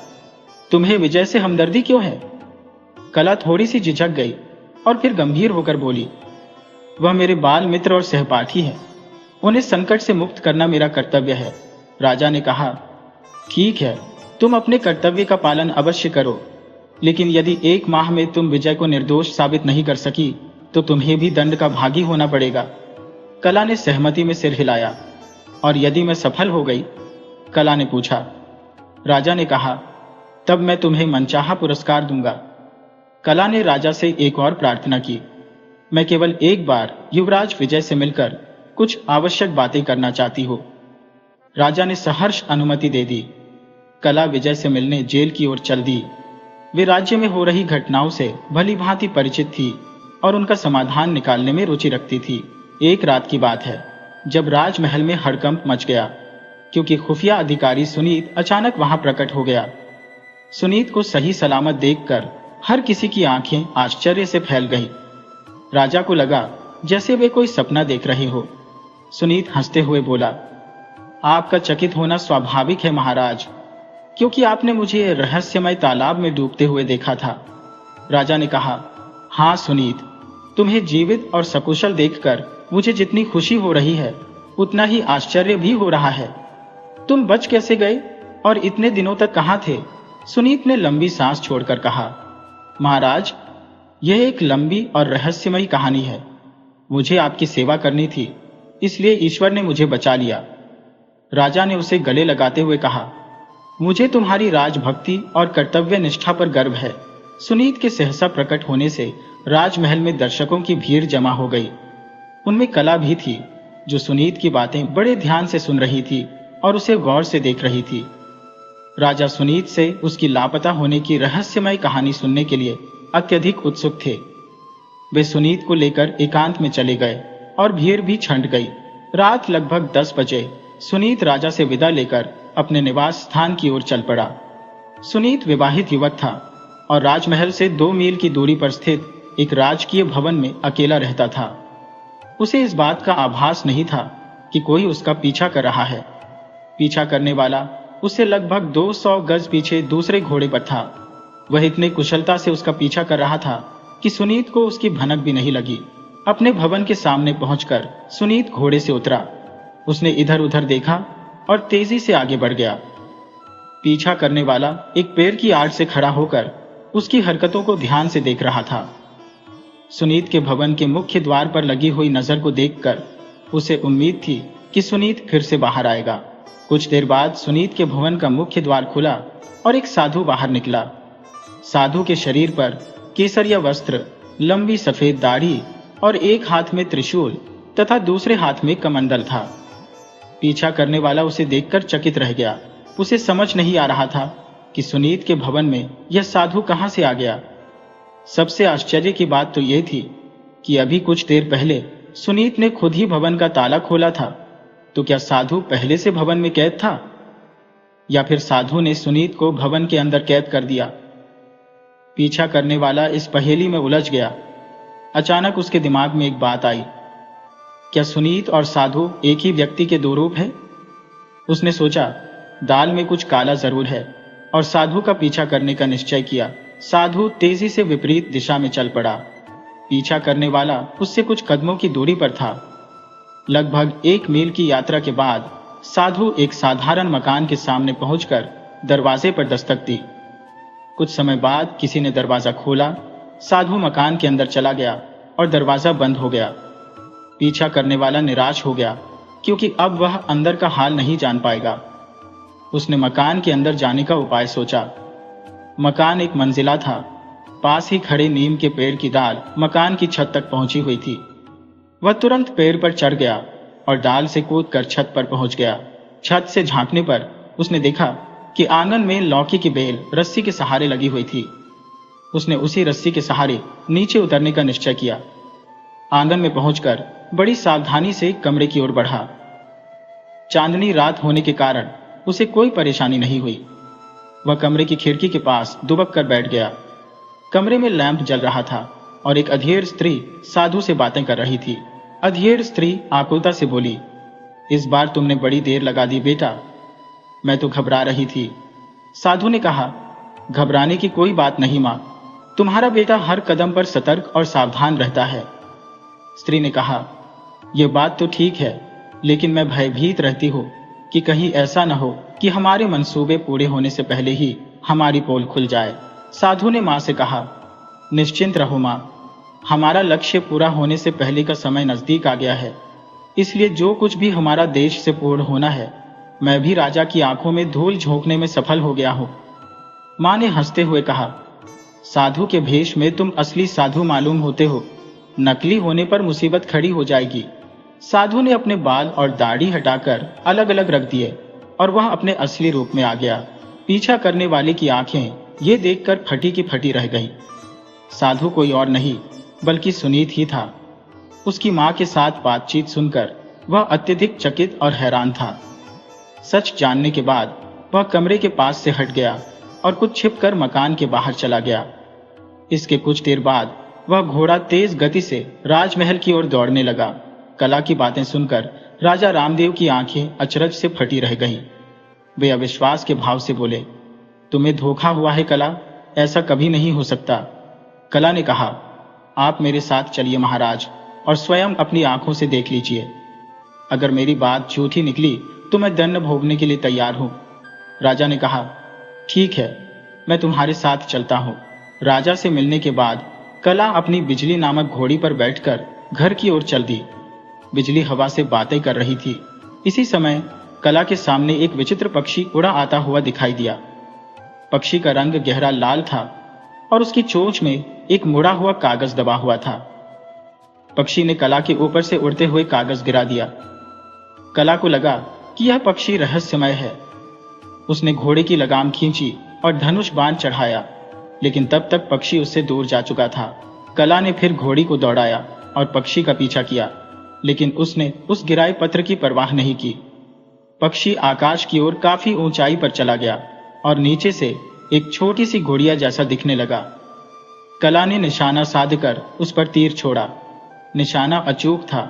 तुम्हें विजय से हमदर्दी क्यों है? कला थोड़ी सी झिझक गई और फिर गंभीर होकर बोली, वह मेरे बाल मित्र और सहपाठी है। उन्हें संकट से मुक्त करना मेरा कर्तव्य है। राजा ने कहा, ठीक है, तुम अपने कर्तव्य का पालन अवश्य करो, लेकिन यदि 1 माह में तुम विजय को निर्दोष साबित नहीं कर सकी तो तुम्हें भी दंड का भागी होना पड़ेगा। कला ने सहमति में सिर हिलाया। और यदि मैं सफल हो गई? कला ने पूछा। राजा ने कहा, तब मैं तुम्हें मनचाहा पुरस्कार दूंगा। कला ने राजा से एक और प्रार्थना की, मैं केवल एक बार युवराज विजय से मिलकर कुछ आवश्यक बातें करना चाहती हूँ। राजा ने सहर्ष अनुमति दे दी। कला विजय से मिलने जेल की ओर चल दी। वे राज्य में हो रही घटनाओं से भली भांति परिचित थी और उनका समाधान निकालने में रुचि रखती थी। एक रात की बात है जब राजमहल में हड़कंप मच गया, क्योंकि खुफिया अधिकारी सुनीत अचानक वहां प्रकट हो गया। सुनीत को सही सलामत देखकर हर किसी की आंखें आश्चर्य से फैल गई। राजा को लगा जैसे वे कोई सपना देख रहे हो। सुनीत हंसते हुए बोला, आपका चकित होना स्वाभाविक है महाराज, क्योंकि आपने मुझे रहस्यमय तालाब में डूबते हुए देखा था। राजा ने कहा, हाँ सुनीत, तुम्हें जीवित और सकुशल देखकर मुझे जितनी खुशी हो रही है उतना ही आश्चर्य भी हो रहा है। तुम बच कैसे गए और इतने दिनों तक कहाँ थे? सुनीत ने लंबी सांस छोड़कर कहा, महाराज, यह एक लंबी और रहस्यमयी कहानी है। मुझे आपकी सेवा करनी थी, इसलिए ईश्वर ने मुझे बचा लिया। राजा ने उसे गले लगाते हुए कहा, मुझे तुम्हारी राजभक्ति और कर्तव्य निष्ठा पर गर्व है। सुनीत के सहसा प्रकट होने से राजमहल में दर्शकों की भीड़ जमा हो गई। उनमें कला भी थी, जो सुनीत की बातें बड़े ध्यान से सुन रही थी और उसे गौर से देख रही थी। राजा सुनीत से उसकी लापता होने की रहस्यमय कहानी सुनने के लिए अत्यधिक उत्सुक थे। वे सुनीत को लेकर एकांत में चले गए और भीड़ भी छंट गई। रात लगभग 10 बजे सुनीत राजा से विदा लेकर अपने निवास स्थान की ओर चल पड़ा। सुनीत विवाहित युवक था और राजमहल से 2 मील की दूरी पर स्थित एक राजकीय भवन में अकेला रहता था। उसे इस बात का आभास नहीं था कि कोई उसका पीछा कर रहा है। पीछा करने वाला उससे लगभग 200 गज पीछे दूसरे घोड़े पर था। वह इतने कुशलता से उसका पीछा कर रहा था कि सुनीत को उसकी भनक भी नहीं लगी। अपने भवन के सामने पहुंचकर सुनीत घोड़े से उतरा। उसने इधर उधर देखा और तेजी से आगे बढ़ गया। पीछा करने वाला एक पेड़ की आड़ से खड़ा होकर उसकी हरकतों को ध्यान से देख रहा था। सुनीत के भवन के मुख्य द्वार पर लगी हुई नजर को देखकर उसे उम्मीद थी कि सुनीत फिर से बाहर आएगा। कुछ देर बाद सुनीत के भवन का मुख्य द्वार खुला और एक साधु बाहर निकला। साधु के शरीर पर केसरिया वस्त्र, लंबी सफेद दाढ़ी और एक हाथ में त्रिशूल तथा दूसरे हाथ में कमंडल था। पीछा करने वाला उसे देखकर चकित रह गया। उसे समझ नहीं आ रहा था कि सुनीत के भवन में यह साधु कहां से आ गया। सबसे आश्चर्य की बात तो यह थी कि अभी कुछ देर पहले सुनीत ने खुद ही भवन का ताला खोला था। तो क्या साधु पहले से भवन में कैद था, या फिर साधु ने सुनीत को भवन के अंदर कैद कर दिया? पीछा करने वाला इस पहेली में उलझ गया। अचानक उसके दिमाग में एक बात आई, क्या सुनीत और साधु एक ही व्यक्ति के 2 रूप हैं? उसने सोचा, दाल में कुछ काला जरूर है, और साधु का पीछा करने का निश्चय किया। साधु तेजी से विपरीत दिशा में चल पड़ा। पीछा करने वाला उससे कुछ कदमों की दूरी पर था। लगभग 1 मील की यात्रा के बाद साधु एक साधारण मकान के सामने पहुंचकर दरवाजे पर दस्तक दी। कुछ समय बाद किसी ने दरवाजा खोला। साधु मकान के अंदर चला गया और दरवाजा बंद हो गया। पीछा करने वाला निराश हो गया, क्योंकि अब वह अंदर का हाल नहीं जान पाएगा। उसने मकान के अंदर जाने का उपाय सोचा। मकान एक मंजिला था। पास ही खड़े नीम के पेड़ की डाल मकान की छत तक पहुंची हुई थी। वह तुरंत पेड़ पर चढ़ गया और डाल से कूदकर छत पर पहुंच गया। छत से झांकने पर उसने देखा कि आंगन में लौकी की बेल रस्सी के सहारे लगी हुई थी। उसने उसी रस्सी के सहारे नीचे उतरने का निश्चय किया। आंगन में पहुंचकर बड़ी सावधानी से कमरे की ओर बढ़ा। चांदनी रात होने के कारण उसे कोई परेशानी नहीं हुई। वह कमरे की खिड़की के पास दुबक कर बैठ गया। कमरे में लैंप जल रहा था और एक अधेड़ स्त्री साधु से बातें कर रही थी। अधेड़ स्त्री आकुलता से बोली, इस बार तुमने बड़ी देर लगा दी बेटा, मैं तो घबरा रही थी। साधु ने कहा, घबराने की कोई बात नहीं मां, तुम्हारा बेटा हर कदम पर सतर्क और सावधान रहता है। स्त्री ने कहा, यह बात तो ठीक है, लेकिन मैं भयभीत रहती हूं कि कहीं ऐसा न हो कि हमारे मंसूबे पूरे होने से पहले ही हमारी पोल खुल जाए। साधु ने मां से कहा, निश्चिंत रहो मां, हमारा लक्ष्य पूरा होने से पहले का समय नजदीक आ गया है, इसलिए जो कुछ भी हमारा देश से पूर्ण होना है, मैं भी राजा की आंखों में धूल झोंकने में सफल हो गया हूं। मां ने हंसते हुए कहा, साधु के भेष में तुम असली साधु मालूम होते हो, नकली होने पर मुसीबत खड़ी हो जाएगी। साधु ने अपने बाल और दाढ़ी हटाकर अलग अलग रख दिए और वह अपने असली रूप में आ गया। पीछा करने वाले की आंखें ये देखकर फटी की फटी रह गईं। साधु कोई और नहीं बल्कि सुनीत ही था। उसकी मां के साथ बातचीत सुनकर वह अत्यधिक चकित और हैरान था। सच जानने के बाद वह कमरे के पास से हट गया और कुछ छिपकर मकान के बाहर चला गया। इसके कुछ देर बाद वह घोड़ा तेज गति से राजमहल की ओर दौड़ने लगा। कला की बातें सुनकर राजा रामदेव की आंखें अचरज से फटी रह गईं। वे अविश्वास के भाव से बोले, तुम्हें धोखा हुआ है कला, ऐसा कभी नहीं हो सकता। कला ने कहा, आप मेरे साथ चलिए महाराज और स्वयं अपनी आंखों से देख लीजिए। अगर मेरी बात झूठी निकली तो मैं दंड भोगने के लिए तैयार हूं। राजा ने कहा, ठीक है, मैं तुम्हारे साथ चलता हूं। राजा से मिलने के बाद कला अपनी बिजली नामक घोड़ी पर बैठकर घर की ओर चल दी। बिजली हवा से बातें कर रही थी। इसी समय कला के सामने एक विचित्र पक्षी उड़ा आता हुआ दिखाई दिया। पक्षी का रंग गहरा लाल था और उसकी चोंच में एक मुड़ा हुआ कागज दबा हुआ था। पक्षी ने कला के ऊपर से उड़ते हुए कागज गिरा दिया। कला को लगा कि यह पक्षी रहस्यमय है। उसने घोड़े की लगाम खींची और धनुष बाण चढ़ाया, लेकिन तब तक पक्षी उससे दूर जा चुका था। कला ने फिर घोड़ी को दौड़ाया और पक्षी का पीछा किया, लेकिन उसने उस गिराए पत्र की परवाह नहीं की। पक्षी आकाश की ओर काफी ऊंचाई पर चला गया और नीचे से एक छोटी सी गुड़िया जैसा दिखने लगा। कला ने निशाना साधकर उस पर तीर छोड़ा। निशाना अचूक था।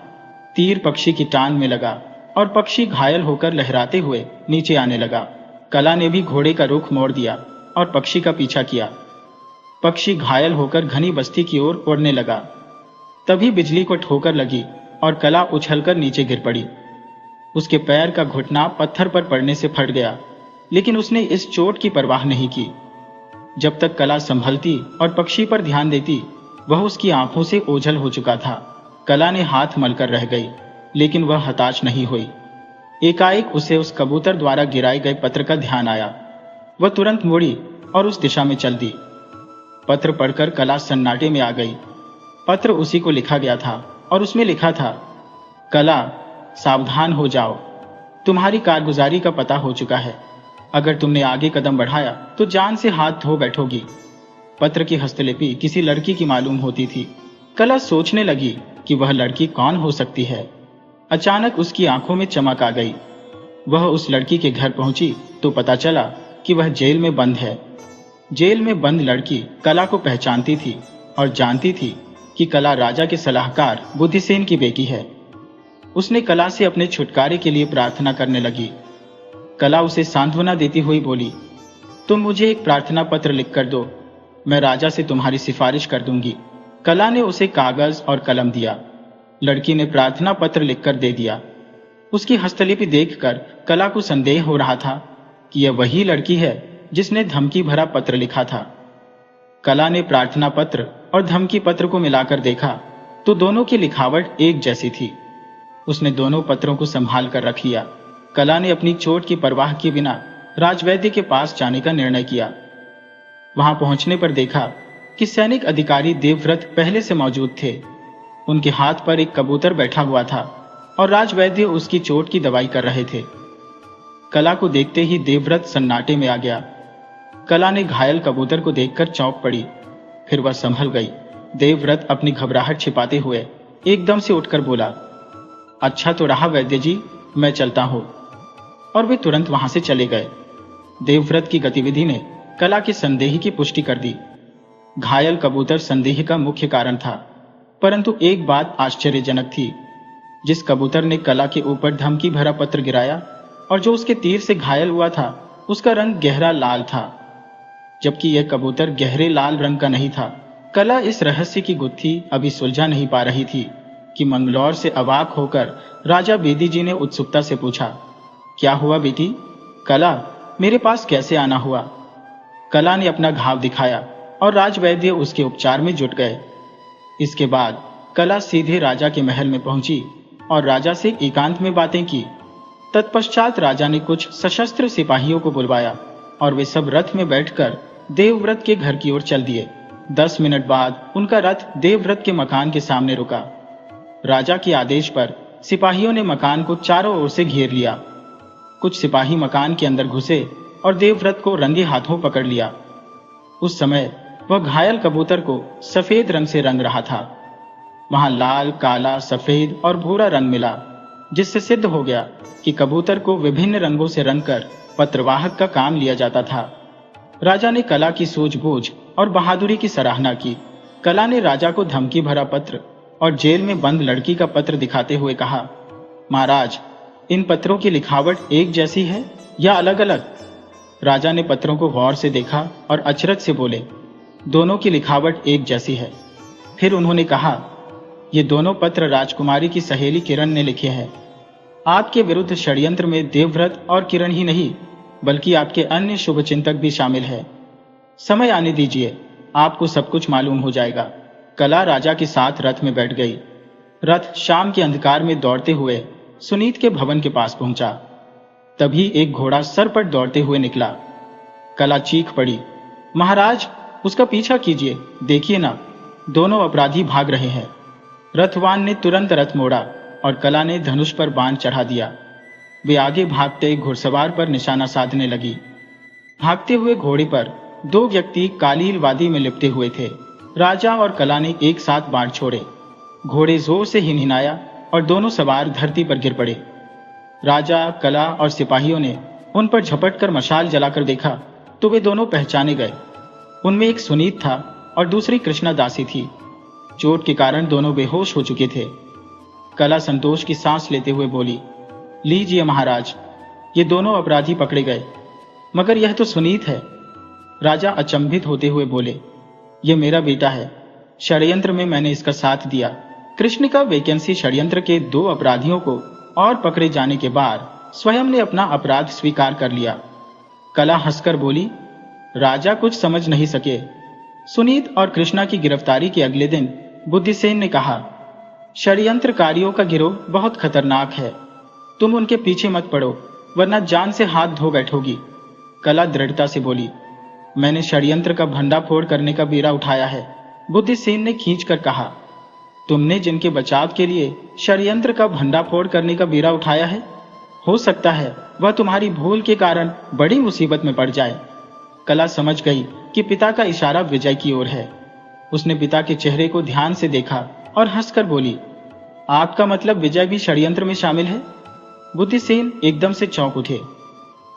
तीर पक्षी की टांग में लगा और पक्षी घायल होकर लहराते हुए नीचे आने लगा। कला ने भी घोड़े का रुख मोड़ दिया और पक्षी का पीछा किया। पक्षी घायल होकर घनी बस्ती की ओर उड़ने लगा। तभी बिजली को ठोकर लगी और कला उछलकर नीचे गिर पड़ी। उसके पैर का घुटना पत्थर पर पड़ने से फट गया, लेकिन उसने इस चोट की परवाह नहीं की। जब तक कला संभलती और पक्षी पर ध्यान देती, वह उसकी आंखों से ओझल हो चुका था। कला ने हाथ मलकर रह गई, लेकिन वह हताश नहीं हुई। एकाएक उसे उस कबूतर द्वारा गिराए गए पत्र का ध्यान आया। वह तुरंत मुड़ी और उस दिशा में चल दी। पत्र पढ़कर कला सन्नाटे में आ गई। पत्र उसी को लिखा गया था और उसमें लिखा था, कला, सावधान हो जाओ, तुम्हारी कारगुजारी का पता हो चुका है। अगर तुमने आगे कदम बढ़ाया तो जान से हाथ धो बैठोगी। पत्र की हस्तलिपि किसी लड़की की मालूम होती थी। कला सोचने लगी कि वह लड़की कौन हो सकती है। अचानक उसकी आंखों में चमक आ गई। वह उस लड़की के घर पहुंची तो पता चला कि वह जेल में बंद है। जेल में बंद लड़की कला को पहचानती थी और जानती थी कि कला राजा के सलाहकार बुद्धिसेन की बेटी है। उसने कला से अपने छुटकारे के लिए प्रार्थना करने लगी। कला उसे सांत्वना देती हुई बोली, तुम मुझे एक प्रार्थना पत्र लिख कर दो, मैं राजा से तुम्हारी सिफारिश कर दूंगी। कला ने उसे कागज और कलम दिया। लड़की ने प्रार्थना पत्र लिखकर दे दिया। उसकी हस्तलिपि देखकर कला को संदेह हो रहा था कि यह वही लड़की है जिसने धमकी भरा पत्र लिखा था। कला ने प्रार्थना पत्र और धमकी पत्र को मिलाकर देखा तो दोनों की लिखावट एक जैसी थी। उसने दोनों पत्रों को संभाल कर रख लिया। कला ने अपनी चोट की परवाह किए बिना राजवैद्य के पास जाने का निर्णय किया। वहां पहुंचने पर देखा कि सैनिक अधिकारी देवव्रत पहले से मौजूद थे। उनके हाथ पर एक कबूतर बैठा हुआ था। और राजवैद्य उसकी चोट की दवाई कर रहे थे। कला को देखते ही देवव्रत सन्नाटे में आ गया। कला ने घायल कबूतर को देखकर चौंक पड़ी, फिर वह संभल गई। देवव्रत अपनी घबराहट छिपाते हुए एकदम से उठकर बोला, अच्छा तो रहा वैद्य जी, मैं चलता हूं। और वे तुरंत वहां से चले गए। देवव्रत की गतिविधि ने कला के संदेह की पुष्टि कर दी। घायल कबूतर संदेह का मुख्य कारण था, परंतु एक बात आश्चर्यजनक थी। जिस कबूतर ने कला के ऊपर धमकी भरा पत्र गिराया और जो उसके तीर से घायल हुआ था, उसका रंग गहरा लाल था, जबकि यह कबूतर गहरे लाल रंग का नहीं था। कला इस रहस्य की गुत्थी अभी सुलझा नहीं पा रही थी कि मंगलौर से अवाक होकर राजा बेदी जी ने उत्सुकता से पूछा, क्या हुआ बेटी? कला, मेरे पास कैसे आना हुआ? कला ने अपना घाव दिखाया और राजवैद्य उसके उपचार में जुट गए। इसके बाद कला सीधे राजा के महल में पहुंची और राजा से एकांत में बातें की। तत्पश्चात राजा ने कुछ सशस्त्र सिपाहियों को बुलवाया और वे सब रथ में बैठकर देवव्रत के घर की ओर चल दिए। 10 मिनट बाद उनका रथ देवव्रत के मकान के सामने रुका। राजा के आदेश पर सिपाहियों ने मकान को चारों ओर से घेर लिया। कुछ सिपाही मकान के अंदर घुसे और देवव्रत को रंगे हाथों पकड़ लिया। उस समय वह घायल कबूतर को सफेद रंग से रंग रहा था। वहां लाल, काला, सफेद और भूरा रंग मिला, जिससे सिद्ध हो गया कि कबूतर को विभिन्न रंगों से रंगकर पत्रवाहक का काम लिया जाता था। राजा ने कला की सूझबूझ और बहादुरी की सराहना की। कला ने राजा को धमकी भरा पत्र और जेल में बंद लड़की का पत्र दिखाते हुए कहा, महाराज, इन पत्रों की लिखावट एक जैसी है या अलग अलग? राजा ने पत्रों को गौर से देखा और अचरज से बोले, दोनों की लिखावट एक जैसी है। फिर उन्होंने कहा, ये दोनों पत्र राजकुमारी की सहेली किरण ने लिखे हैं। आपके विरुद्ध षड्यंत्र में देवव्रत और किरण ही नहीं, बल्कि आपके अन्य शुभचिंतक भी शामिल है। समय आने दीजिए, आपको सब कुछ मालूम हो जाएगा। कला राजा के साथ रथ में बैठ गई। रथ शाम के अंधकार में दौड़ते हुए सुनीत के भवन के पास पहुंचा। तभी एक घोड़ा सरपट दौड़ते हुए निकला। कला चीख पड़ी, महाराज, उसका पीछा कीजिए, देखिए ना, दोनों अपराधी भाग रहे हैं। रथवान ने तुरंत रथ मोड़ा और कला ने धनुष पर बाण चढ़ा दिया। वे आगे भागते घुड़सवार पर निशाना साधने लगी। भागते हुए घोड़े पर 2 व्यक्ति कालील वादी में लिपटे हुए थे। राजा और कला ने एक साथ बाण छोड़े। घोड़े जोर से हिनहिनाया और दोनों सवार धरती पर गिर पड़े। राजा, कला और सिपाहियों ने उन पर झपटकर मशाल जलाकर देखा तो वे दोनों पहचाने गए। उनमें एक सुनीत था और दूसरी कृष्णा दासी थी। चोट के कारण दोनों बेहोश हो चुके थे। कला संतोष की सांस लेते हुए बोली, लीजिए महाराज, ये दोनों अपराधी पकड़े गए, मगर यह तो सुनीत है। राजा अचंभित होते हुए बोले, यह मेरा बेटा है। षड्यंत्र में मैंने इसका साथ दिया। कृष्णिका वैकेंसी षड्यंत्र के 2 अपराधियों को और पकड़े जाने के बाद स्वयं ने अपना अपराध स्वीकार कर लिया। कला हंसकर बोली, राजा कुछ समझ नहीं सके। सुनीत और कृष्णा की गिरफ्तारी के अगले दिन बुद्धिसेन ने कहा, षड्यंत्रकारियों का गिरोह बहुत खतरनाक है, तुम उनके पीछे मत पड़ो, वरना जान से हाथ धो बैठोगी। कला दृढ़ता से बोली, मैंने षड्यंत्र का भंडाफोड़ करने का बीड़ा उठाया है। बुद्धिसेन ने खींचकर कहा, तुमने जिनके बचाव के लिए षड्यंत्र का भंडाफोड़ करने का बीड़ा उठाया है, हो सकता है वह तुम्हारी भूल के कारण बड़ी मुसीबत में पड़ जाए। कला समझ गई कि पिता का इशारा विजय की ओर है। उसने पिता के चेहरे को ध्यान से देखा और हंसकर बोली, आपका मतलब विजय भी षड्यंत्र में शामिल है? बुद्धिसेन एकदम से चौंक उठे।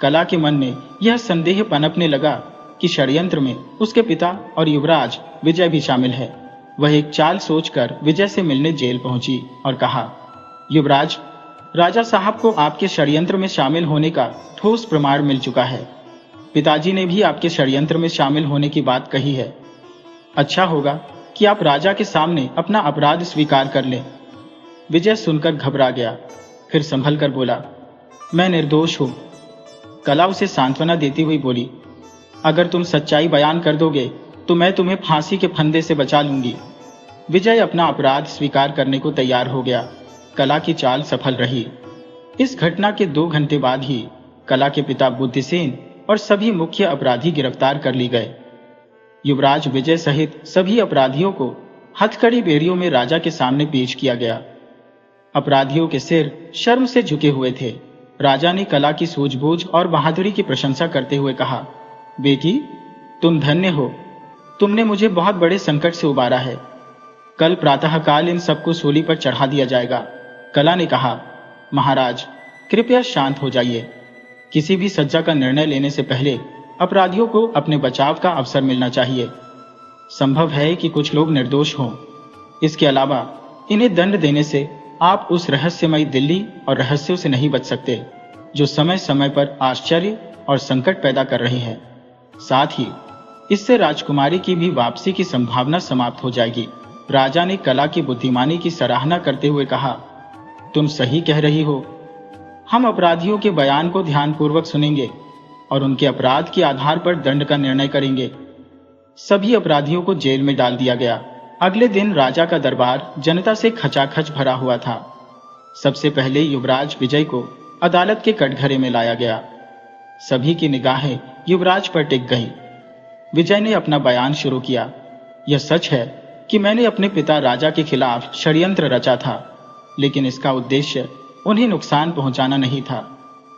कला के मन में यह संदेह पनपने लगा कि षड्यंत्र में उसके पिता और युवराज विजय भी शामिल है। वह एक चाल सोचकर विजय से मिलने जेल पहुंची और कहा, युवराज, राजा साहब को आपके षड्यंत्र में शामिल होने का ठोस प्रमाण मिल चुका है। पिताजी ने भी आपके षड्यंत्र में शामिल होने की बात कही है। अच्छा होगा कि आप राजा के सामने अपना अपराध स्वीकार कर लें। विजय सुनकर घबरा गया, फिर संभल कर बोला, मैं निर्दोष हूं। कला उसे सांत्वना देती हुई बोली, अगर तुम सच्चाई बयान कर दोगे तो मैं तुम्हें फांसी के फंदे से बचा लूंगी। विजय अपना अपराध स्वीकार करने को तैयार हो गया। कला की चाल सफल रही। इस घटना के 2 घंटे बाद ही कला के पिता बुद्धिसेन और सभी मुख्य अपराधी गिरफ्तार कर लिए गए। युवराज विजय सहित सभी अपराधियों को हथकड़ी बेड़ियों में राजा के सामने पेश किया गया। अपराधियों के सिर शर्म से झुके हुए थे। राजा ने कला की सूझबूझ और बहादुरी की प्रशंसा करते हुए कहा, बेटी, तुम धन्य हो। तुमने मुझे बहुत बड़े संकट से उबारा है। कल प्रातःकाल इन सबको सूली पर चढ़ा दिया जाएगा। कला ने कहा, महाराज, कृपया शांत हो जाइए। किसी भी सज्जा का निर्णय लेने से पहले अपराधियों को अपने बचाव का अवसर मिलना चाहिए। संभव है कि कुछ लोग निर्दोष हों। इसके अलावा इन्हें दंड देने से आप उस रहस्यमयी दिल्ली और रहस्यों से नहीं बच सकते जो समय समय पर आश्चर्य और संकट पैदा कर रही है। साथ ही इससे राजकुमारी की भी वापसी की संभावना समाप्त हो जाएगी। राजा ने कला की बुद्धिमानी की सराहना करते हुए कहा, तुम सही कह रही हो। हम अपराधियों के बयान को ध्यानपूर्वक सुनेंगे और उनके अपराध के आधार पर दंड का निर्णय करेंगे। सभी अपराधियों को जेल में डाल दिया गया। अगले दिन राजा का दरबार जनता से खचाखच भरा हुआ था। सबसे पहले युवराज विजय को अदालत के कटघरे में लाया गया। सभी की निगाहें युवराज पर टिक गईं। विजय ने अपना बयान शुरू किया। यह सच है कि मैंने अपने पिता राजा के खिलाफ षड्यंत्र रचा था, लेकिन इसका उद्देश्य उन्हें नुकसान पहुंचाना नहीं था,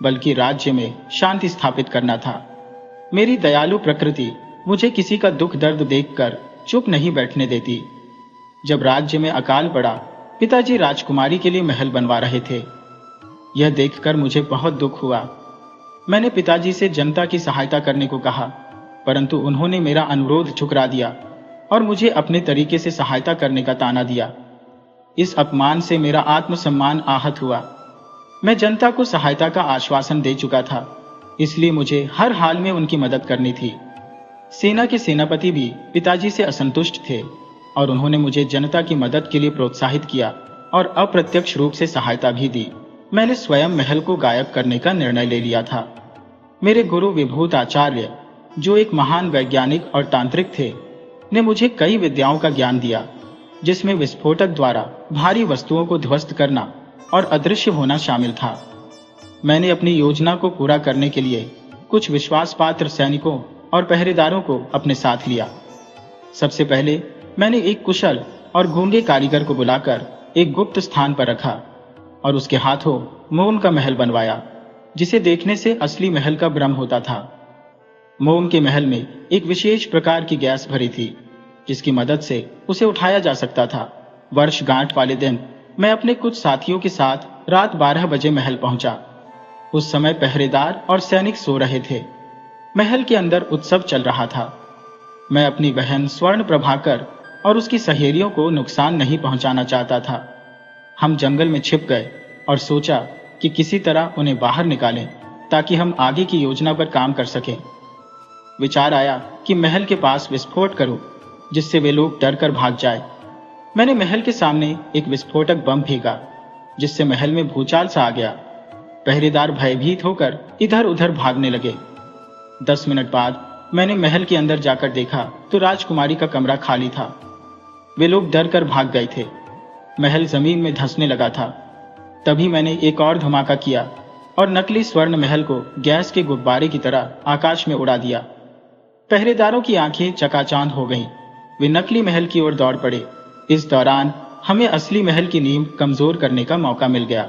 बल्कि राज्य में शांति स्थापित करना था। मेरी दयालु प्रकृति मुझे किसी का दुख दर्द देखकर चुप नहीं बैठने देती। जब राज्य में अकाल पड़ा, पिताजी राजकुमारी के लिए महल बनवा रहे थे। यह देखकर मुझे बहुत दुख हुआ। मैंने पिताजी से जनता की सहायता करने को कहा, परंतु उन्होंने मेरा अनुरोध ठुकरा दिया और मुझे अपने तरीके से सहायता करने का ताना दिया। इस अपमान से मेरा आत्मसम्मान आहत हुआ। मैं जनता को सहायता का आश्वासन दे चुका था, इसलिए मुझे हर हाल में उनकी मदद करनी थी। सेना के सेनापति भी पिताजी से असंतुष्ट थे और उन्होंने मुझे जनता की मदद के लिए प्रोत्साहित किया और अप्रत्यक्ष रूप से सहायता भी दी। मैंने स्वयं महल को गायब करने का निर्णय ले लिया था। मेरे गुरु विभूत आचार्य, जो एक महान वैज्ञानिक और तांत्रिक थे, ने मुझे कई विद्याओं का ज्ञान दिया, जिसमें विस्फोटक द्वारा भारी वस्तुओं को ध्वस्त करना और अदृश्य होना शामिल था। मैंने अपनी योजना को पूरा करने के लिए कुछ विश्वासपात्र सैनिकों और पहरेदारों को अपने साथ लिया। सबसे पहले मैंने एक कुशल और गूंगे कारीगर को बुलाकर एक गुप्त स्थान पर रखा और उसके हाथों मोम का महल बनवाया, जिसे देखने से असली महल का भ्रम होता था। मोम के महल में एक विशेष प्रकार की गैस भरी थी, जिसकी मदद से उसे उठाया जा सकता था। वर्षगांठ वाले दिन मैं अपने कुछ साथियों के साथ रात 12 बजे महल पहुंचा। उस समय पहरेदार और सैनिक सो रहे थे। महल के अंदर उत्सव चल रहा था। मैं अपनी बहन स्वर्ण प्रभाकर और उसकी सहेलियों को नुकसान नहीं पहुंचाना चाहता था। हम जंगल में छिप गए और सोचा कि किसी तरह उन्हें बाहर निकालें ताकि हम आगे की योजना पर काम कर सकें। विचार आया कि महल के पास विस्फोट करूं, जिससे वे लोग डर कर भाग जाए। मैंने महल के सामने एक विस्फोटक बम फेंका, जिससे महल में भूचाल सा आ गया। पहरेदार भयभीत होकर इधर उधर भागने लगे। 10 मिनट बाद मैंने महल के अंदर जाकर देखा तो राजकुमारी का कमरा खाली था। वे लोग डर कर भाग गए थे। महल जमीन में धंसने लगा था। तभी मैंने एक और धमाका किया और नकली स्वर्ण महल को गैस के गुब्बारे की तरह आकाश में उड़ा दिया। पहरेदारों की आंखें चकाचौंध हो गईं। वे नकली महल की ओर दौड़ पड़े। इस दौरान हमें असली महल की नींव कमजोर करने का मौका मिल गया।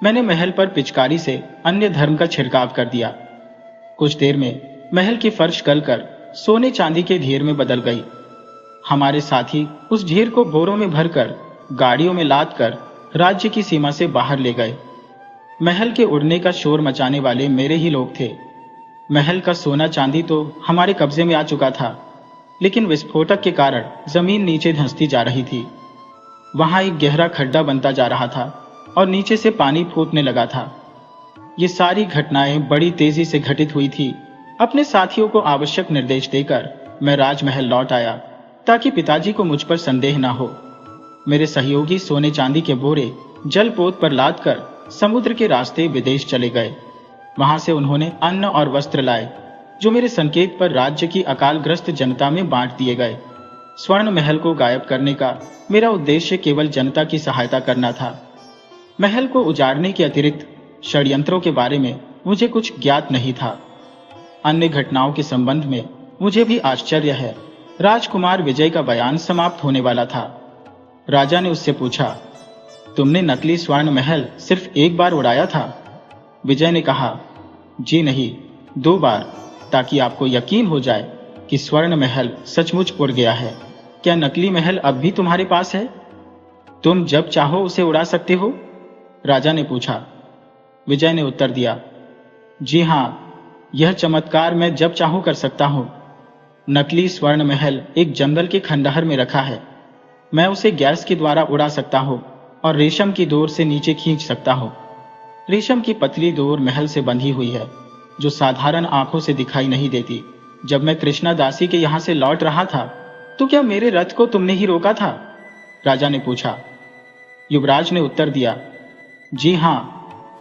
मैंने महल पर पिचकारी से अन्य धर्म का छिड़काव कर दिया। कुछ देर में महल की फर्श गलकर सोने चांदी के ढेर में बदल गई। हमारे साथी उस ढेर को बोरों में भरकर गाड़ियों में लाद कर राज्य की सीमा से बाहर ले गए। महल के उड़ने का शोर मचाने वाले मेरे ही लोग थे। महल का सोना चांदी तो हमारे कब्जे में आ चुका था, लेकिन विस्फोटक के कारण जमीन नीचे धंसती जा रही थी। वहां एक गहरा खड्डा बनता जा रहा था और नीचे से पानी फूटने लगा था। ये सारी घटनाएं बड़ी तेजी से घटित हुई थी। अपने साथियों को आवश्यक निर्देश देकर मैं राजमहल लौट आया ताकि पिताजी को मुझ पर संदेह न हो। मेरे सहयोगी सोने चांदी के बोरे जलपोत पर लादकर समुद्र के रास्ते विदेश चले गए। वहां से उन्होंने अन्न और वस्त्र लाए, जो मेरे संकेत पर राज्य की अकालग्रस्त जनता में बांट दिए गए। स्वर्ण महल को गायब करने का मेरा उद्देश्य केवल जनता की सहायता करना था। महल को उजाड़ने के अतिरिक्त षड्यंत्रों के बारे में मुझे कुछ ज्ञात नहीं था। अन्य घटनाओं के संबंध में मुझे भी आश्चर्य है। राजकुमार विजय का बयान समाप्त होने वाला था। राजा ने उससे पूछा, तुमने नकली स्वर्ण महल सिर्फ एक बार उड़ाया था? विजय ने कहा, जी नहीं, 2 बार, ताकि आपको यकीन हो जाए कि स्वर्ण महल सचमुच उड़ गया है। क्या नकली महल अब भी तुम्हारे पास है? तुम जब चाहो उसे उड़ा सकते हो? राजा ने पूछा। विजय ने उत्तर दिया, जी हाँ, यह चमत्कार मैं जब चाहूं कर सकता हूं। नकली स्वर्ण महल एक जंगल के खंडहर में रखा है। मैं उसे गैस के द्वारा उड़ा सकता हूं और रेशम की डोर से नीचे खींच सकता हूं। रेशम की पतली डोर महल से बंधी हुई है, जो साधारण आंखों से दिखाई नहीं देती। जब मैं कृष्णा दासी के यहां से लौट रहा था, तो क्या मेरे रथ को तुमने ही रोका था? राजा ने पूछा। युवराज ने उत्तर दिया, जी हाँ,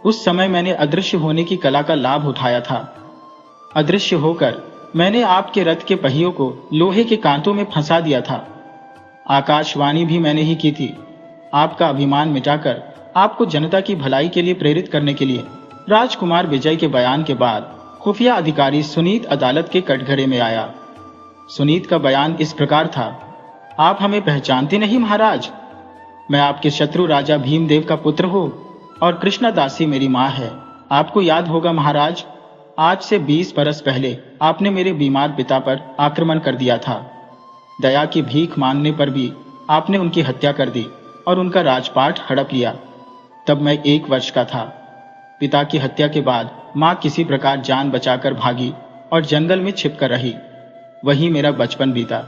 उस समय मैंने अदृश्य होने की कला का लाभ उठाया था। अदृश्य होकर मैंने आपके रथ के पहियों को लोहे के कांटों में फंसा दिया था। आकाशवाणी भी मैंने ही की थी। आपका अभिमान मिटाकर आपको जनता की भलाई के लिए प्रेरित करने के लिए। राजकुमार विजय के बयान के बाद खुफिया अधिकारी सुनीत अदालत के कटघरे में आया। सुनीत का बयान इस प्रकार था, आप हमें पहचानते नहीं महाराज। मैं आपके शत्रु राजा भीमदेव का पुत्र हूं और कृष्णा दासी मेरी मां है। आपको याद होगा महाराज, आज से 20 बरस पहले आपने मेरे बीमार पिता पर आक्रमण कर दिया था। दया की भीख मांगने पर भी आपने उनकी हत्या कर दी और उनका राजपाट हड़प लिया। तब मैं 1 वर्ष का था। पिता की हत्या के बाद मां किसी प्रकार जान बचाकर भागी और जंगल में छिपकर रही। वही मेरा बचपन बीता।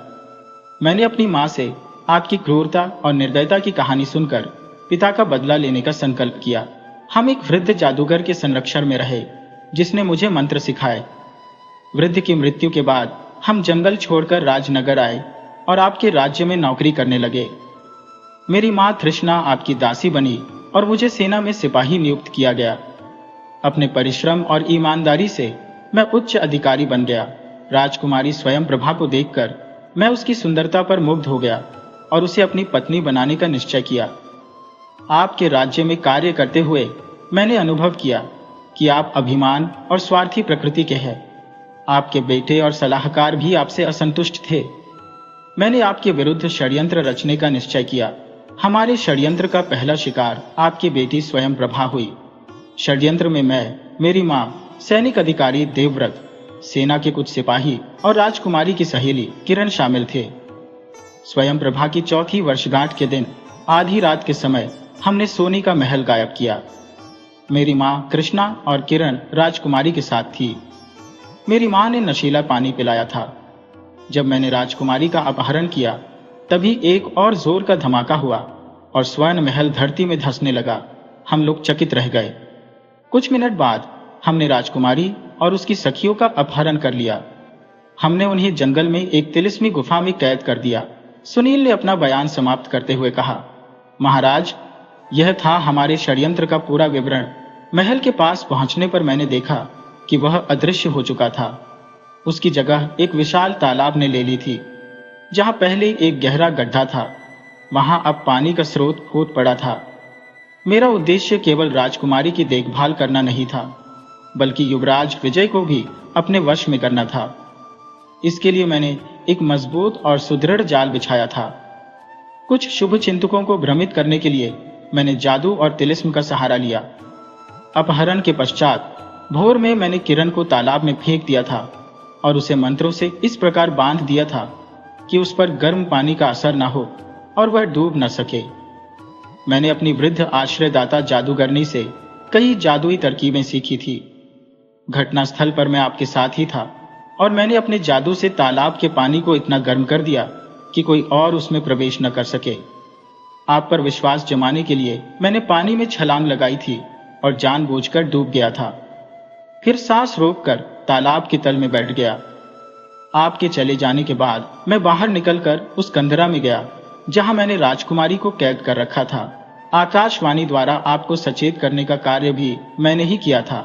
मैंने अपनी मां से आपकी क्रूरता और निर्दयता की कहानी सुनकर पिता का बदला लेने का संकल्प किया। हम एक वृद्ध जादूगर के संरक्षण में रहे, जिसने मुझे मंत्र सिखाए। वृद्ध की मृत्यु के बाद हम जंगल छोड़कर राजनगर आए और आपके राज्य में नौकरी करने लगे। मेरी मां तृष्णा आपकी दासी बनी और मुझे सेना में सिपाही नियुक्त किया गया। अपने परिश्रम और ईमानदारी से मैं उच्च अधिकारी बन गया। राजकुमारी स्वयं प्रभा को देखकर मैं उसकी सुंदरता पर मुग्ध हो गया और उसे अपनी पत्नी बनाने का निश्चय किया। आपके राज्य में कार्य करते हुए मैंने अनुभव किया कि आप अभिमान और स्वार्थी प्रकृति के हैं। आपके बेटे और सलाहकार भी आपसे असंतुष्ट थे। मैंने आपके विरुद्ध षड्यंत्र रचने का निश्चय किया। हमारे षड्यंत्र का पहला शिकार आपकी बेटी स्वयं प्रभा हुई। षड्यंत्र में मैं, मेरी मां, सैनिक अधिकारी देवव्रत, सेना के कुछ सिपाही और राजकुमारी की सहेली किरण शामिल थे। स्वयं प्रभा की 4थी वर्षगांठ के दिन आधी रात के समय हमने सोने का महल गायब किया। मेरी मां कृष्णा और किरण राजकुमारी के साथ थी। मेरी मां ने नशीला पानी पिलाया था। जब मैंने राजकुमारी का अपहरण किया, तभी एक और जोर का धमाका हुआ और स्वर्ण महल धरती में धंसने लगा। हम लोग चकित रह गए। कुछ मिनट बाद हमने राजकुमारी और उसकी सखियों का अपहरण कर लिया। हमने उन्हें जंगल में एक तिलिस्मी गुफा में कैद कर दिया। सुनील ने अपना बयान समाप्त करते हुए कहा, महाराज, यह था हमारे षड्यंत्र का पूरा विवरण। महल के पास पहुंचने पर मैंने देखा कि वह अदृश्य हो चुका था। उसकी जगह एक विशाल तालाब ने ले ली थी। जहां पहले एक गहरा गड्ढा था, वहां अब पानी का स्रोत फूट पड़ा था। मेरा उद्देश्य केवल राजकुमारी की देखभाल करना नहीं था, बल्कि युवराज विजय को भी अपने वश में करना था। इसके लिए मैंने एक मजबूत और सुदृढ़ जाल बिछाया था। कुछ शुभ चिंतकों को भ्रमित करने के लिए मैंने जादू और तिलिस्म का सहारा लिया। अपहरण के पश्चात भोर में मैंने किरण को तालाब में फेंक दिया था और उसे मंत्रों से इस प्रकार बांध दिया था कि उस पर गर्म पानी का असर न हो और वह डूब न सके। मैंने अपनी वृद्ध आश्रयदाता जादूगरनी से कई जादुई तरकीबें सीखी थी। घटनास्थल पर मैं आपके साथ ही था और मैंने अपने जादू से तालाब के पानी को इतना गर्म कर दिया कि कोई और उसमें प्रवेश न कर सके। आप पर विश्वास जमाने के लिए मैंने पानी में छलांग लगाई थी और जानबूझकर डूब गया था। फिर सांस रोककर तालाब के तल में बैठ गया। आपके चले जाने के बाद मैं बाहर निकलकर उस कंदरा में गया जहां मैंने राजकुमारी को कैद कर रखा था। आकाशवाणी द्वारा आपको सचेत करने का कार्य भी मैंने ही किया था।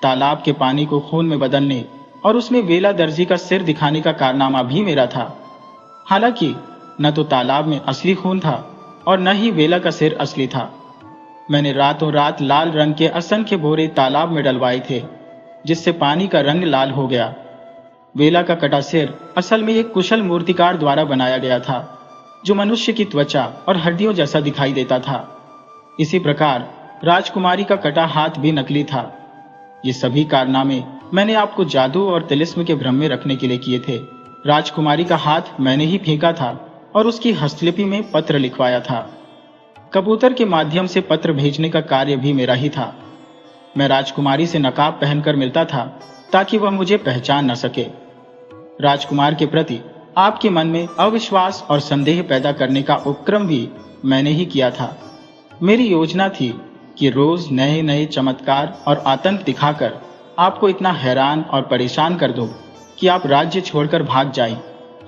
तालाब के पानी को खून में बदलने और उसमें वेला दर्जी का सिर दिखाने का कारनामा भी मेरा था। हालांकि न तो तालाब में असली खून था और न ही वेला का सिर असली था। मैंने रातों रात लाल रंग के असंख्य बोरे तालाब में डलवाए थे, जिससे पानी का रंग लाल हो गया। वेला का कटा सिर असल में एक कुशल मूर्तिकार द्वारा बनाया गया था, जो मनुष्य की त्वचा और हड्डियों जैसा दिखाई देता था। इसी प्रकार राजकुमारी का कटा हाथ भी नकली था। ये सभी कारनामे मैंने आपको जादू और तिलिस्म के भ्रम में रखने के लिए किए थे। राजकुमारी का हाथ मैंने ही फेंका था और उसकी हस्तलिपि में पत्र लिखवाया था। कबूतर के माध्यम से पत्र भेजने का कार्य भी मेरा ही था। मैं राजकुमारी से नकाब पहनकर मिलता था ताकि वह मुझे पहचान न सके। राजकुमार के प्रति आपके मन में अविश्वास और संदेह पैदा करने का उपक्रम भी मैंने ही किया था। मेरी योजना थी कि रोज नए नए चमत्कार और आतंक दिखाकर आपको इतना हैरान और परेशान कर दूं कि आप राज्य छोड़कर भाग जाएं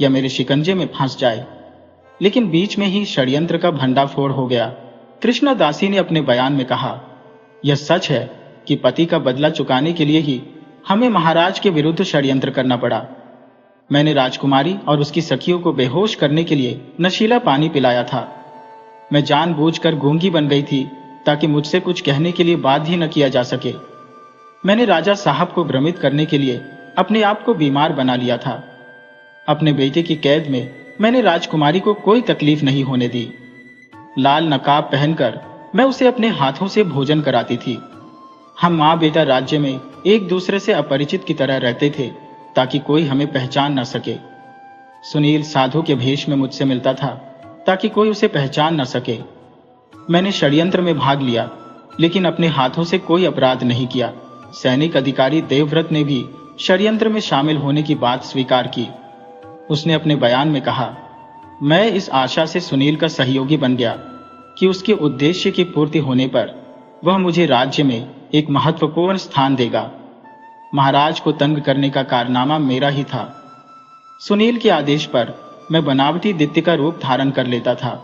या मेरे शिकंजे में फंस जाए। लेकिन बीच में ही षड्यंत्र का भंडाफोड़ हो गया। कृष्णा दासी ने अपने बयान में कहा, यह सच है कि पति का बदला चुकाने के लिए ही हमें महाराज के विरुद्ध षड्यंत्र करना पड़ा। मैंने राजकुमारी और उसकी सखियों को बेहोश करने के लिए नशीला पानी पिलाया था। मैं जानबूझकर गूंगी बन गई थी ताकि मुझसे कुछ कहने के लिए बाध्य न किया जा सके। मैंने राजा साहब को भ्रमित करने के लिए अपने आप को बीमार बना लिया था। अपने बेटे की कैद में मैंने राजकुमारी को कोई तकलीफ नहीं होने दी। लाल नकाब पहनकर मैं उसे अपने हाथों से भोजन कराती थी। हम माँ बेटा राज्य में एक दूसरे से अपरिचित की तरह रहते थे ताकि कोई हमें पहचान न सके। सुनील साधु के भेष में मुझसे मिलता था ताकि कोई उसे पहचान न सके। मैंने षड्यंत्र में भाग लिया, लेकिन अपने हाथों से कोई अपराध नहीं किया। सैनिक अधिकारी देवव्रत ने भी षड्यंत्र में शामिल होने की बात स्वीकार की। उसने अपने बयान में कहा, मैं इस आशा से सुनील का सहयोगी बन गया कि उसके उद्देश्य की पूर्ति होने पर वह मुझे राज्य में एक महत्वपूर्ण स्थान देगा। महाराज को तंग करने का कारनामा मेरा ही था। सुनील के आदेश पर मैं बनावटी दैत्य का रूप धारण कर लेता था।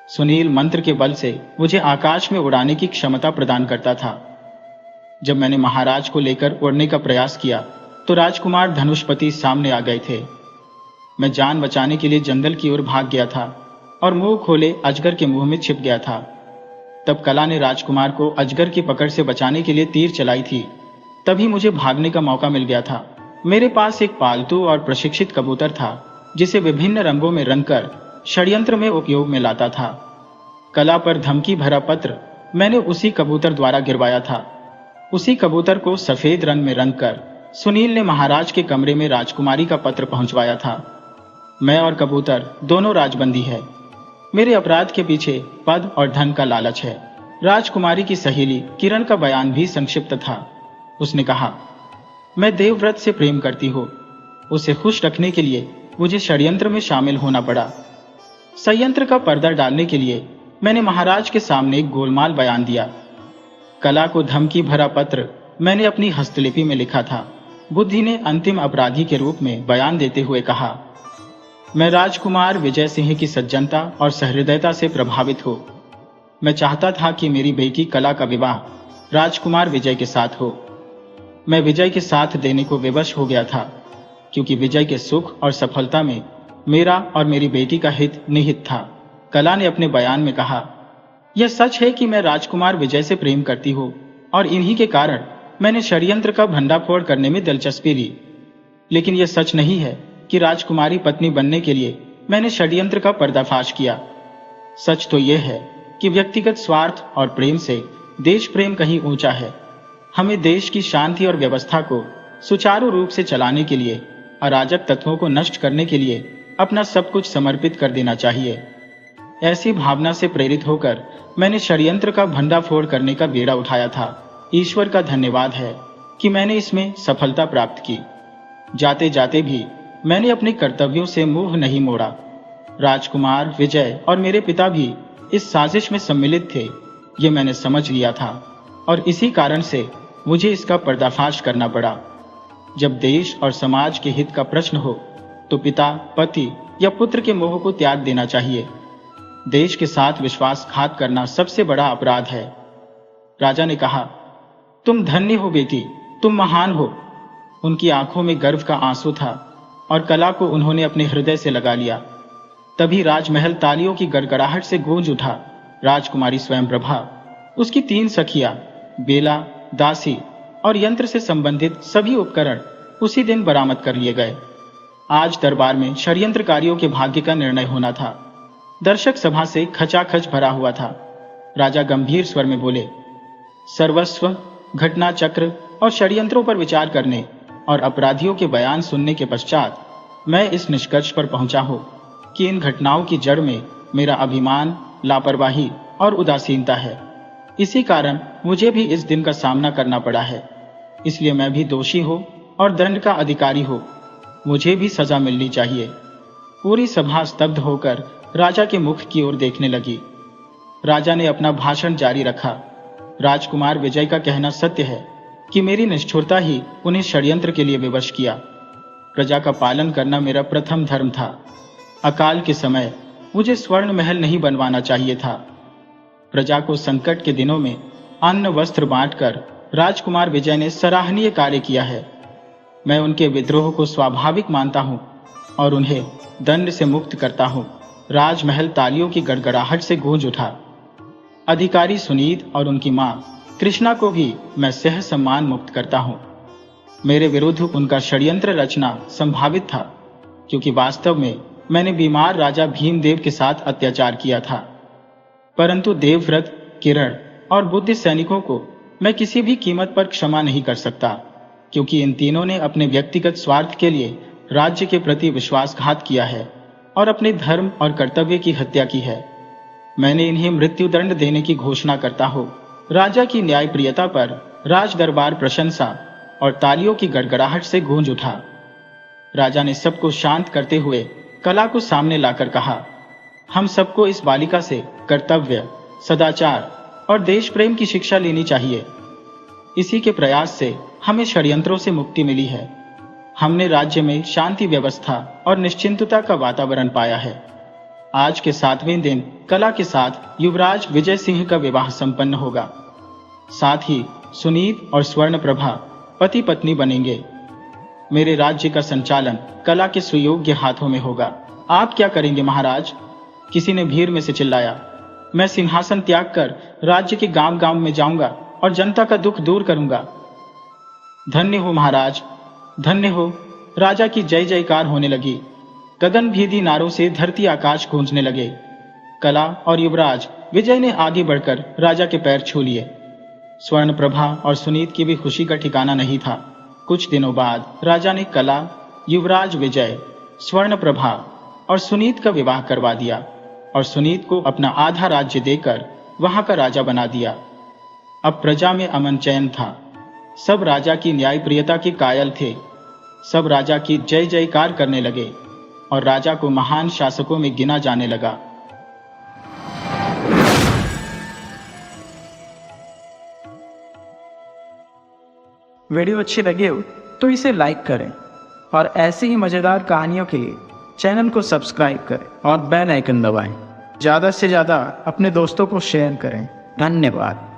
सुनील मंत्र के बल से मुझे आकाश में उड़ाने की क्षमता प्रदान करता था। जब मैंने महाराज को लेकर उड़ने का प्रयास किया तो राजकुमार धनुषपति सामने आ गए थे। मैं जान बचाने के लिए जंगल की ओर भाग गया था और मुंह खोले अजगर के मुंह में छिप गया था। तब कला ने राजकुमार को अजगर की पकड़ से बचाने के लिए तीर चलाई थी। तभी मुझे भागने का मौका मिल गया था। मेरे पास एक पालतू और प्रशिक्षित कबूतर था जिसे विभिन्न रंगों में रंगकर षड्यंत्र में उपयोग में लाता था। कला पर धमकी भरा पत्र मैंने उसी कबूतर द्वारा गिरवाया था। उसी कबूतर को सफेद रंग में रंगकर सुनील ने महाराज के कमरे में राजकुमारी का पत्र पहुंचवाया था। मैं और कबूतर दोनों राजबंदी है। मेरे अपराध के पीछे पद और धन का लालच है। राजकुमारी की सहेली किरण का बयान भी संक्षिप्त था। उसने कहा, मैं देवव्रत से प्रेम करती हूँ। उसे खुश रखने के लिए मुझे षड्यंत्र में शामिल होना पड़ा। संयंत्र का पर्दा डालने के लिए मैंने महाराज के सामने एक गोलमाल बयान दिया। कला को धमकी भरा पत्र मैंने अपनी हस्तलिपि में लिखा था। बुद्धि ने अंतिम अपराधी के रूप में बयान देते हुए कहा, मैं राजकुमार विजय सिंह की सज्जनता और सहृदयता से प्रभावित हूँ। मैं चाहता था कि मेरी बेटी कला का विवाह राजकुमार विजय के साथ हो। मैं विजय के साथ देने को विवश हो गया था क्योंकि विजय के सुख और सफलता में मेरा और मेरी बेटी का हित निहित था। कला ने अपने बयान में कहा, यह सच है कि मैं राजकुमार विजय से प्रेम करती हूँ और इन्हीं के कारण मैंने षड्यंत्र का भंडाफोड़ करने में दिलचस्पी ली। लेकिन यह सच नहीं है कि राजकुमारी पत्नी बनने के लिए मैंने षड्यंत्र का पर्दाफाश किया। सच तो यह है कि व्यक्तिगत स्वार्थ और प्रेम से देश प्रेम कहीं ऊंचा है। हमें देश की शांति और व्यवस्था को सुचारू रूप से चलाने के लिए, अराजक तत्वों को नष्ट करने के लिए अपना सब कुछ समर्पित कर देना चाहिए। ऐसी भावना से प्रेरित होकर मैंने षड्यंत्र का भंडाफोड़ करने का बेड़ा उठाया था। ईश्वर का धन्यवाद है कि मैंने इसमें सफलता प्राप्त की। जाते जाते भी मैंने अपने कर्तव्यों से मुंह नहीं मोड़ा। राजकुमार विजय और मेरे पिता भी इस साजिश में सम्मिलित थे, ये मैंने समझ लिया था और इसी कारण से मुझे इसका पर्दाफाश करना पड़ा। जब देश और समाज के हित का प्रश्न हो तो पिता, पति या पुत्र के मोह को त्याग देना चाहिए। देश के साथ विश्वासघात करना सबसे बड़ा अपराध है। राजा ने कहा, तुम धन्य हो बेटी, तुम महान हो। उनकी आंखों में गर्व का आंसू था और कला को उन्होंने अपने हृदय से लगा लिया। तभी राजमहल तालियों की गड़गड़ाहट से गूंज उठा। राजकुमारी स्वयं प्रभा, उसकी 3 सखियां बेला, दासी और यंत्र से संबंधित सभी उपकरण उसी दिन बरामद कर लिए गए। आज दरबार में षड्यंत्रकारियों के भाग्य का निर्णय होना था। दर्शक सभा से खचाखच भरा हुआ था। राजा गंभीर स्वर में बोले, सर्वस्व, घटना चक्र और षड्यंत्रों पर विचार करने और अपराधियों के बयान सुनने के पश्चात मैं इस निष्कर्ष पर पहुंचा हूं कि इन घटनाओं की जड़ में मेरा अभिमान, लापरवाही और उदासीनता है। इसी कारण मुझे भी इस दिन का सामना करना पड़ा है। इसलिए मैं भी दोषी हो और दंड का अधिकारी हो। मुझे भी सजा मिलनी चाहिए। पूरी सभा स्तब्ध होकर राजा के मुख की ओर देखने लगी। राजा ने अपना भाषण जारी रखा। राजकुमार विजय का कहना सत्य है कि मेरी निष्ठुरता ही उन्हें षड्यंत्र के लिए विवश किया। प्रजा का पालन करना मेरा प्रथम धर्म था। अकाल के समय मुझे स्वर्ण महल नहीं बनवाना चाहिए था। प्रजा को संकट के दिनों में अन्न वस्त्र बांटकर राजकुमार विजय ने सराहनीय कार्य किया है। मैं उनके विद्रोह को स्वाभाविक मानता हूं और उन्हें दंड से मुक्त करता हूं। राजमहल तालियों की गड़गड़ाहट से गूंज उठा। अधिकारी सुनीत और उनकी मां कृष्णा को भी मैं सह सम्मान मुक्त करता हूं। मेरे विरुद्ध उनका षड्यंत्र रचना संभावित था, क्योंकि वास्तव में मैंने बीमार राजा भीमदेव के साथ अत्याचार किया था। परंतु देवव्रत, किरण और बुद्धि सैनिकों को मैं किसी भी कीमत पर क्षमा नहीं कर सकता, क्योंकि इन तीनों ने अपने व्यक्तिगत स्वार्थ के लिए राज्य के प्रति विश्वासघात किया है और अपने धर्म और कर्तव्य की हत्या की है। मैंने इन्हें मृत्युदंड देने की घोषणा करता हूं। राजा की न्यायप्रियता पर राज दरबार प्रशंसा और तालियों की गड़गड़ाहट से गूंज उठा। राजा ने सबको शांत करते हुए कला को सामने लाकर कहा, हम सबको इस बालिका से कर्तव्य, सदाचार और देश प्रेम की शिक्षा लेनी चाहिए। इसी के प्रयास से हमें षड्यंत्रों से मुक्ति मिली है। हमने राज्य में शांति व्यवस्था और निश्चिंतता का वातावरण पाया है। आज के 7वें दिन कला के साथ युवराज विजय सिंह का विवाह संपन्न होगा। साथ ही सुनीत और स्वर्ण प्रभा पति पत्नी बनेंगे। मेरे राज्य का संचालन कला के सुयोग्य हाथों में होगा। आप क्या करेंगे महाराज? किसी ने भीड़ में से चिल्लाया। मैं सिंहासन त्याग कर राज्य के गांव गांव में जाऊंगा और जनता का दुख दूर करूंगा। धन्य हो महाराज, धन्य हो। राजा की जय जयकार होने लगी। गगनभेदी नारों से धरती आकाश गूंजने लगे। कला और युवराज विजय ने आगे बढ़कर राजा के पैर छू लिए। स्वर्ण प्रभा और सुनीत की भी खुशी का ठिकाना नहीं था। कुछ दिनों बाद राजा ने कला, युवराज विजय, स्वर्ण प्रभा और सुनीत का विवाह करवा दिया और सुनीत को अपना आधा राज्य देकर वहां का राजा बना दिया। अब प्रजा में अमन चैन था। सब राजा की न्यायप्रियता के कायल थे। सब राजा की जय जयकार करने लगे और राजा को महान शासकों में गिना जाने लगा। वीडियो अच्छी लगी हो तो इसे लाइक करें और ऐसी ही मज़ेदार कहानियों के लिए चैनल को सब्सक्राइब करें और बेल आइकन दबाएं। ज़्यादा से ज़्यादा अपने दोस्तों को शेयर करें। धन्यवाद।